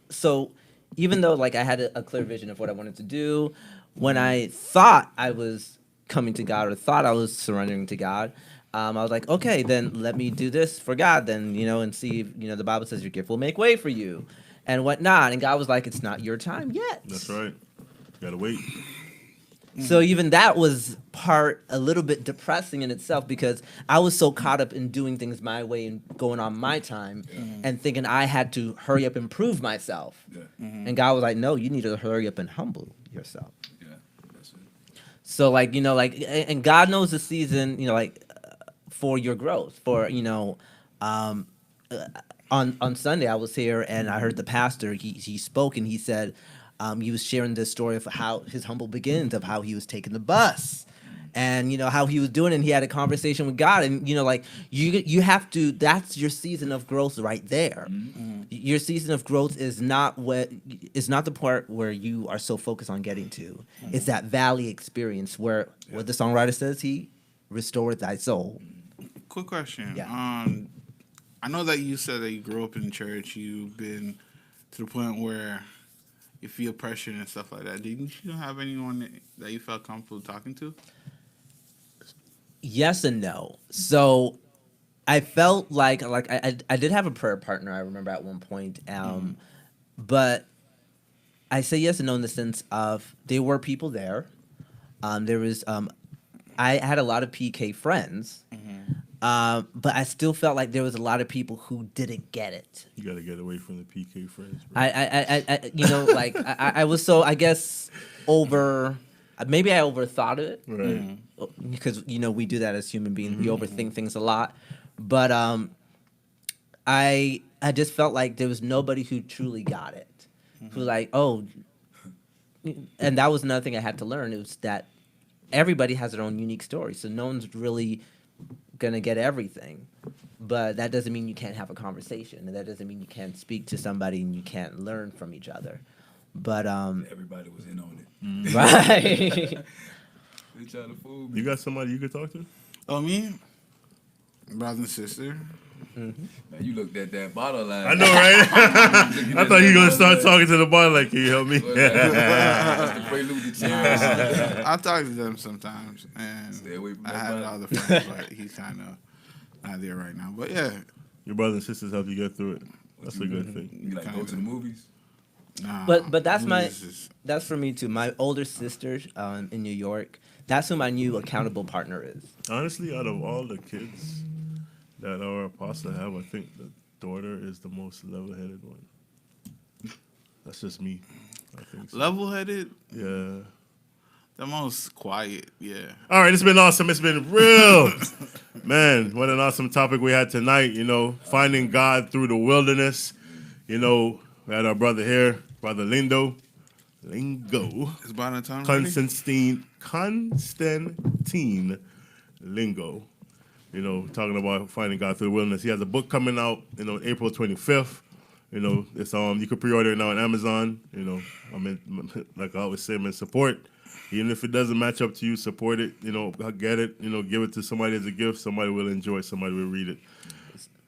so even though like I had a clear vision of what I wanted to do, when I thought I was coming to God or thought I was surrendering to God, I was like, okay, then let me do this for God, then and see if, the Bible says your gift will make way for you, and whatnot. And God was like, it's not your time yet. That's right. Gotta wait. So even that was a little bit depressing in itself because I was so caught up in doing things my way and going on my time and thinking I had to hurry up and prove myself. Yeah. And God was like, no, you need to hurry up and humble yourself. Yeah. That's it. So and God knows the season, for your growth, for, on Sunday I was here and I heard the pastor, he spoke and he said, he was sharing this story of how his humble begins, of how he was taking the bus and, how he was doing it. And he had a conversation with God and, you have to, that's your season of growth right there. Mm-hmm. Your season of growth is not the part where you are so focused on getting to. Mm-hmm. It's that valley experience where what the songwriter says, he restored thy soul. Quick question. Yeah. I know that you said that you grew up in church. You've been to the point where you feel pressure and stuff like that. Didn't you have anyone that you felt comfortable talking to? Yes and no. So I felt like I did have a prayer partner, I remember at one point. But I say yes and no in the sense of there were people there. There was I had a lot of PK friends. But I still felt like there was a lot of people who didn't get it. You gotta get away from the PK friends, bro. I was so, I guess, maybe I overthought it. Right. Because, we do that as human beings. We overthink things a lot. But I just felt like there was nobody who truly got it. Who and that was another thing I had to learn. It was that everybody has their own unique story. So no one's really gonna get everything, but that doesn't mean you can't have a conversation, and that doesn't mean you can't speak to somebody and you can't learn from each other. But everybody was in on it. right. They trying to fool me. You got somebody you could talk to? Oh, me? Brother and sister. Man, you looked at that bottle line. I know, right? I thought you were gonna start talking to the bar like, "Can you help me?" That's the prelude to cheers. I talk to them sometimes, and Stay away from I that have bottle. other friends, but he's kind of not there right now. But yeah, Your brothers and sisters help you get through it. That's a good thing. You like go to the movies? nah. But that's movies that's for me too. My older sister in New York. That's who my new accountable partner is. Honestly, out of all the kids that our apostle have, I think the daughter is the most level-headed one. That's just me. I think so. level-headed, Yeah. the most quiet. Yeah. All right, it's been awesome. It's been real. Man, what an awesome topic we had tonight, finding God through the wilderness. We had our brother here, Brother Lingo. It's about that time. Constantine Lingo. Talking about finding God through the wilderness. He has a book coming out, April 25th. It's you can pre-order it now on Amazon. Like I always say, man, support. Even if it doesn't match up to you, support it. Get it. Give it to somebody as a gift. Somebody will enjoy it. Somebody will read it.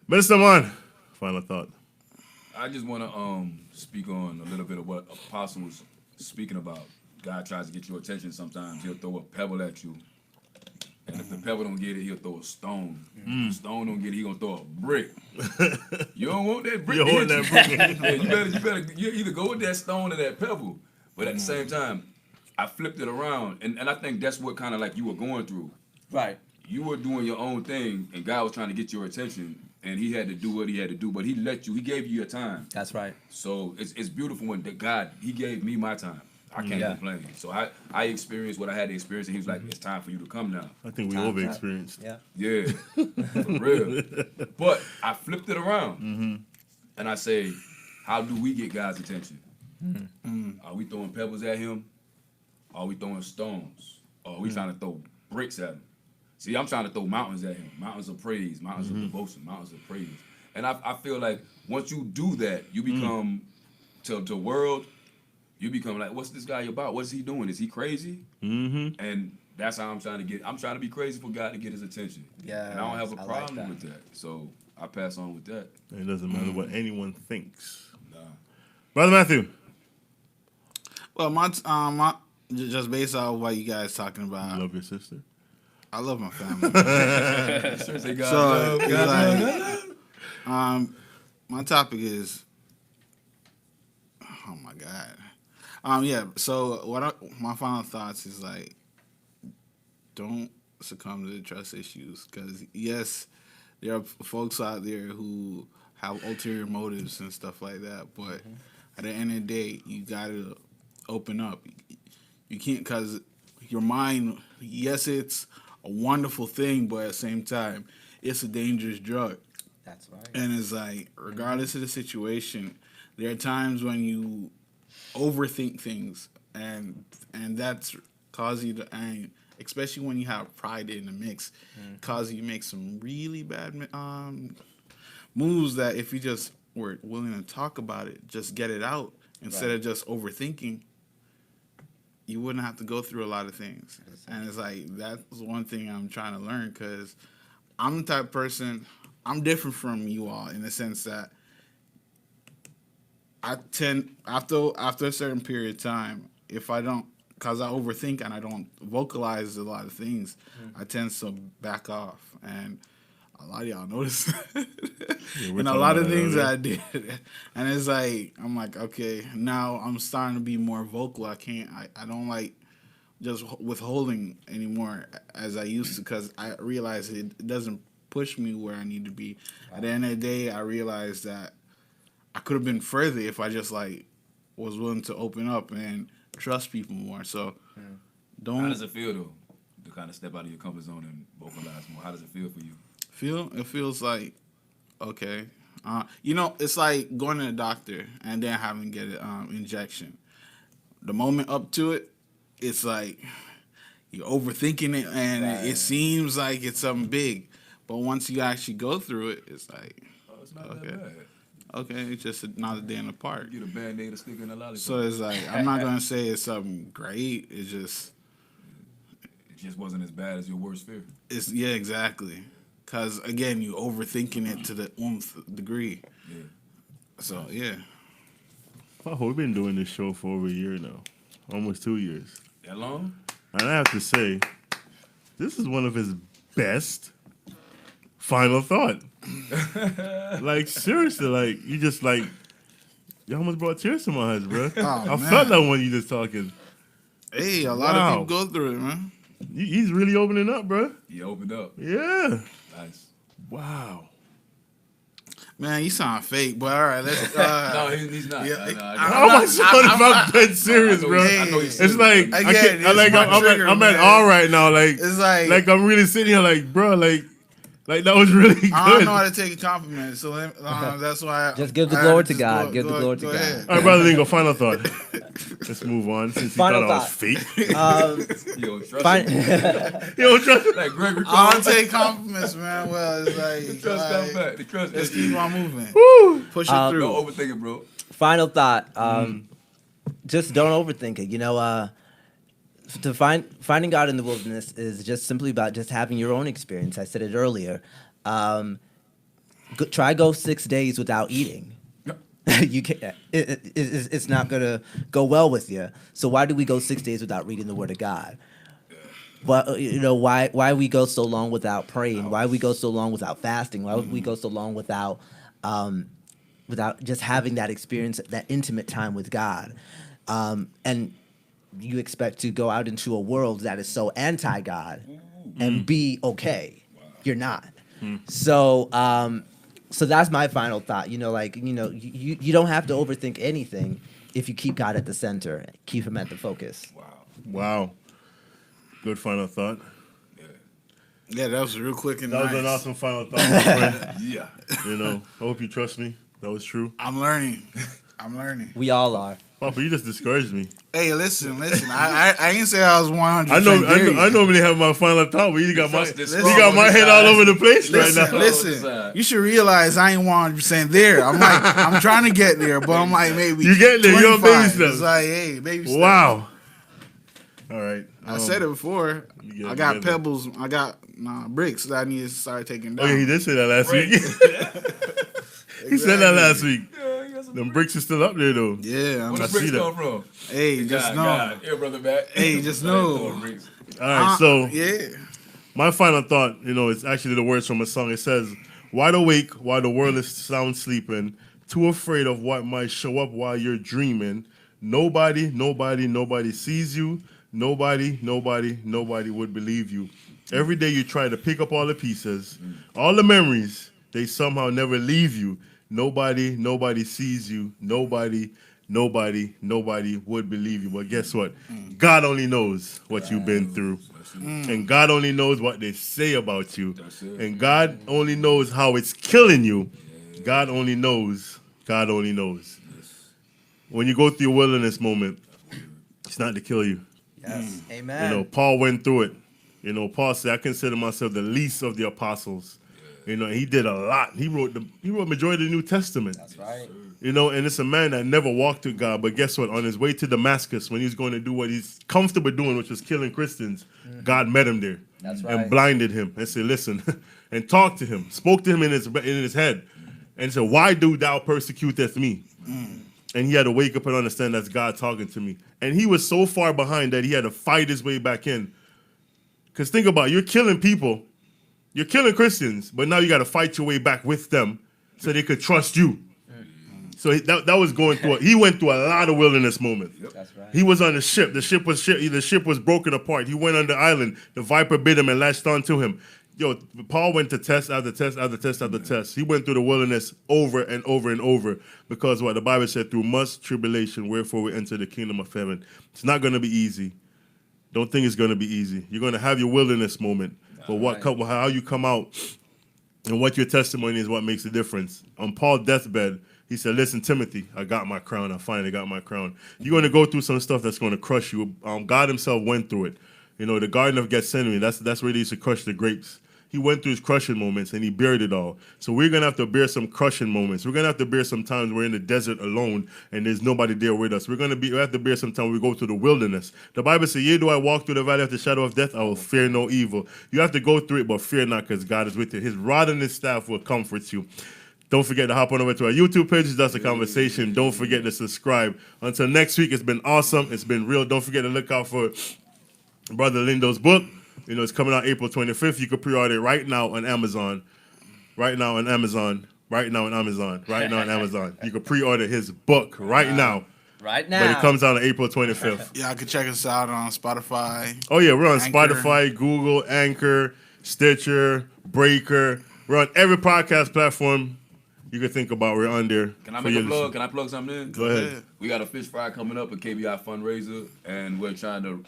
Minister Man, final thought. I just want to speak on a little bit of what Apostle was speaking about. God tries to get your attention sometimes. He'll throw a pebble at you. And if the pebble don't get it, he'll throw a stone. If the stone don't get it, he gonna throw a brick. You don't want that brick. You don't want that brick. Yeah, you either go with that stone or that pebble. But at the same time, I flipped it around, and I think that's what kind of like you were going through. Right. You were doing your own thing, and God was trying to get your attention, and he had to do what he had to do, but he gave you your time. That's right. So it's beautiful when God, he gave me my time. I can't complain. So I experienced what I had to experience, and he was like, it's time for you to come now. I think we over-experienced. Yeah. Yeah, for real. But I flipped it around, and I say, how do we get God's attention? Are we throwing pebbles at him? Are we throwing stones? Or are we trying to throw bricks at him? See, I'm trying to throw mountains at him. Mountains of praise, mountains of devotion, mountains of praise. And I feel like once you do that, you become, to the world, you become like, what's this guy about? What's he doing? Is he crazy? And that's how I'm trying to be crazy for God to get his attention. Yeah. And I don't have a I like problem that. with that. So I pass on with that. It doesn't matter what anyone thinks. Nah. Brother Matthew. Well, my just based off what you guys talking about, You love your sister? I love my family. Sure say God So love, it's God like, love. my topic is, oh my god, yeah. So my final thoughts is like, don't succumb to the trust issues, because yes, there are folks out there who have ulterior motives and stuff like that, but at the end of the day, you gotta open up. You can't, because your mind, yes, it's a wonderful thing, but at the same time, it's a dangerous drug. That's right. And it's like, regardless of the situation, there are times when you overthink things, and that's cause you to, and especially when you have pride in the mix, cause you make some really bad moves that if you just were willing to talk about it, just get it out instead of just overthinking, you wouldn't have to go through a lot of things. And it's like, that's one thing I'm trying to learn, because I'm the type of person, I'm different from you all in the sense that I tend, after a certain period of time, if I don't, because I overthink and I don't vocalize a lot of things, I tend to back off. And a lot of y'all notice and a lot of things that I did. And it's like, I'm like, okay, now I'm starting to be more vocal. I don't like just withholding anymore as I used to, because I realize it doesn't push me where I need to be. At the end of the day, I realized that I could have been further if I just like was willing to open up and trust people more. So don't. How does it feel though, to kind of step out of your comfort zone and vocalize more? How does it feel for you? It feels like, okay. It's like going to the doctor and then having to get an injection. The moment up to it, it's like you're overthinking it, and it seems like it's something big. But once you actually go through it, it's like, It's not that bad. okay, it's just another day in the park. Get a Band-Aid or stick in a lollipop. So it's like, I'm not going to say it's something great. It's just... It just wasn't as bad as your worst fear. Yeah, exactly. because again, you overthinking it to the nth degree. Yeah. So yeah. Fuck, we've been doing this show for over a year now, almost 2 years, That long? and I have to say, this is one of his best final thought. Like seriously, like you just like you almost brought tears to my eyes, bro. I man. felt that when you just talking. Hey, a lot of people go through it, man. He's really opening up, bro. He opened up. Yeah. Nice. Wow. Man, you sound fake, but all right, let's. No, he's not. yeah, Oh my God, I'm dead serious, bro. I know he's It's like I Again, can't, it's my trigger, I'm at man. all right now. Like It's like I'm really sitting here, like bro, like that was really good. I don't know how to take a compliment, so that's why. Just give the I glory had to just God. Give the glory to go God. ahead. All right, brother Lingo, final thought. Let's move on since he Final thought I was thought. fake. Yo, trust Fine. him. You don't trust Like Gregory I Cole. don't take compliments, man. Well, it's like The trust come back. The trust let's is keep on moving. Woo. Push it Don't through. overthink it, bro. Final thought. Just don't overthink it. You know, finding God in the wilderness is just simply about just having your own experience. I said it earlier. Try go 6 days without eating. You can't. It's not gonna go well with you. So why do we go 6 days without reading the Word of God? Well, you know why we go so long without praying? Why we go so long without fasting? Why we go so long without just having that experience, that intimate time with God? And you expect to go out into a world that is so anti-God and be okay. You're not. So that's my final thought. You know, like, you know, you don't have to overthink anything if you keep God at the center, keep him at the focus. Wow. Good final thought. Yeah, that was real quick and That nice. was an awesome final thought, my friend. Yeah. You know, I hope you trust me. That was true. I'm learning. I'm learning. We all are. Papa, you just discouraged me. Hey, listen. I didn't say I was 100. I normally have my final thought, but you got my Trust this you phone. got my head all over the place right now. Listen. You should realize I ain't 100% there. I'm like, I'm trying to get there, but I'm like maybe You get there, you're on baby 25. steps. It's like, hey, baby steps. Wow. All right. I said it before. you get I got together. pebbles. I got bricks that I need to start taking Oh down. yeah, he did say that last week. He said that last week. Them bricks are still up there though. Yeah. Where I the see bricks that. come from? Hey, just know. God. Here, brother, back. Hey, just know. All right, so Yeah. my final thought, you know, it's actually the words from a song. It says, "Wide awake while the world is sound sleeping, too afraid of what might show up while you're dreaming. Nobody sees you. Nobody would believe you. Every day you try to pick up all the pieces, all the memories, they somehow never leave you. Nobody sees you. Nobody would believe you. But guess what? God only knows what you've been through. And God only knows what they say about you. And God only knows how it's killing you. God only knows. When you go through your wilderness moment, it's not to kill you. Yes. You Amen. know, Paul went through it. You know, Paul said, "I consider myself the least of the apostles." You know, he did a lot. He wrote majority of the New Testament. That's right. You know, and it's a man that never walked with God. But guess what? On his way to Damascus, when he's going to do what he's comfortable doing, which was killing Christians, God met him there. That's right. And blinded him and said, "Listen," and talked to him, spoke to him in his head, and said, "Why do thou persecutest me?" And he had to wake up and understand that's God talking to me. And he was so far behind that he had to fight his way back in. Because think about it, you're killing people, you're killing Christians, but now you got to fight your way back with them so they could trust you. So that was going through. He went through a lot of wilderness moments. That's right. He was on the ship. The ship was broken apart. He went on the island. The viper bit him and latched onto him. Yo, Paul went to test after test after test after test. He went through the wilderness over and over and over because what the Bible said, through much tribulation, wherefore we enter the kingdom of heaven. It's not going to be easy. Don't think it's going to be easy. You're going to have your wilderness moment, but how you come out and what your testimony is what makes the difference. On Paul's deathbed, he said, "Listen, Timothy, I got my crown. I finally got my crown." You're going to go through some stuff that's going to crush you. God himself went through it. You know, the Garden of Gethsemane, that's where he used to crush the grapes. he went through his crushing moments and he bared it all. So we're going to have to bear some crushing moments. We're going to have to bear some times we're in the desert alone and there's nobody there with us. We have to bear some time we go through the wilderness. The Bible says, yea, do I walk through the valley of the shadow of death, I will fear no evil. You have to go through it, but fear not, because God is with you. His rod and his staff will comfort you. Don't forget to hop on over to our YouTube page. It's Just a Conversation. Don't forget to subscribe. Until next week, it's been awesome. It's been real. Don't forget to look out for Brother Lindo's book. It's coming out April 25th. You can pre-order it right now on Amazon. Right now on Amazon. Right now on Amazon. Right now on Amazon. You can pre-order his book right now. Right now. But it comes out on April 25th. Yeah, I can check us out on Spotify. Oh, yeah. We're on Anchor. Spotify, Google, Anchor, Stitcher, Breaker. We're on every podcast platform you can think about. We're on there. Can I make a plug? Can I plug something in? Go ahead. We got a fish fry coming up, a KBI fundraiser, and we're trying to,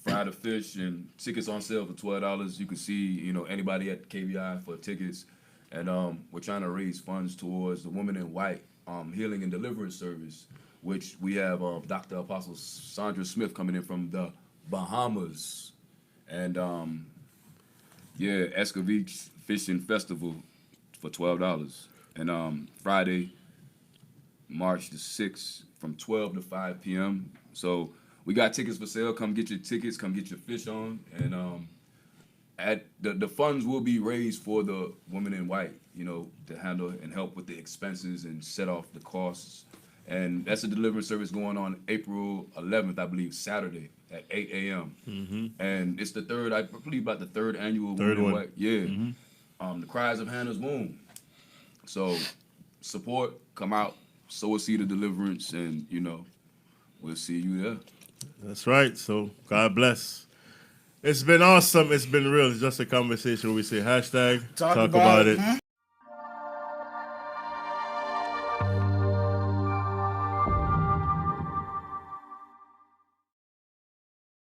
fry the fish, and tickets on sale for $12. You can see, anybody at KBI for tickets. And we're trying to raise funds towards the Women in White Healing and Deliverance Service, which we have Dr. Apostle Sandra Smith coming in from the Bahamas. And, Escovitch Fishing Festival for $12. And Friday, March the 6th, from 12 to 5 p.m. So we got tickets for sale. Come get your tickets. Come get your fish on. And at the funds will be raised for the Women in White, to handle and help with the expenses and set off the costs. And that's a deliverance service going on April 11th, I believe, Saturday at 8 a.m. Mm-hmm. And it's I believe about the third annual Women in White. Yeah. Mm-hmm. The Cries of Hannah's Womb. So support, come out, sow a seed of deliverance, and, we'll see you there. That's right. So God bless. It's been awesome. It's been real. It's just a conversation where we say hashtag talk about it.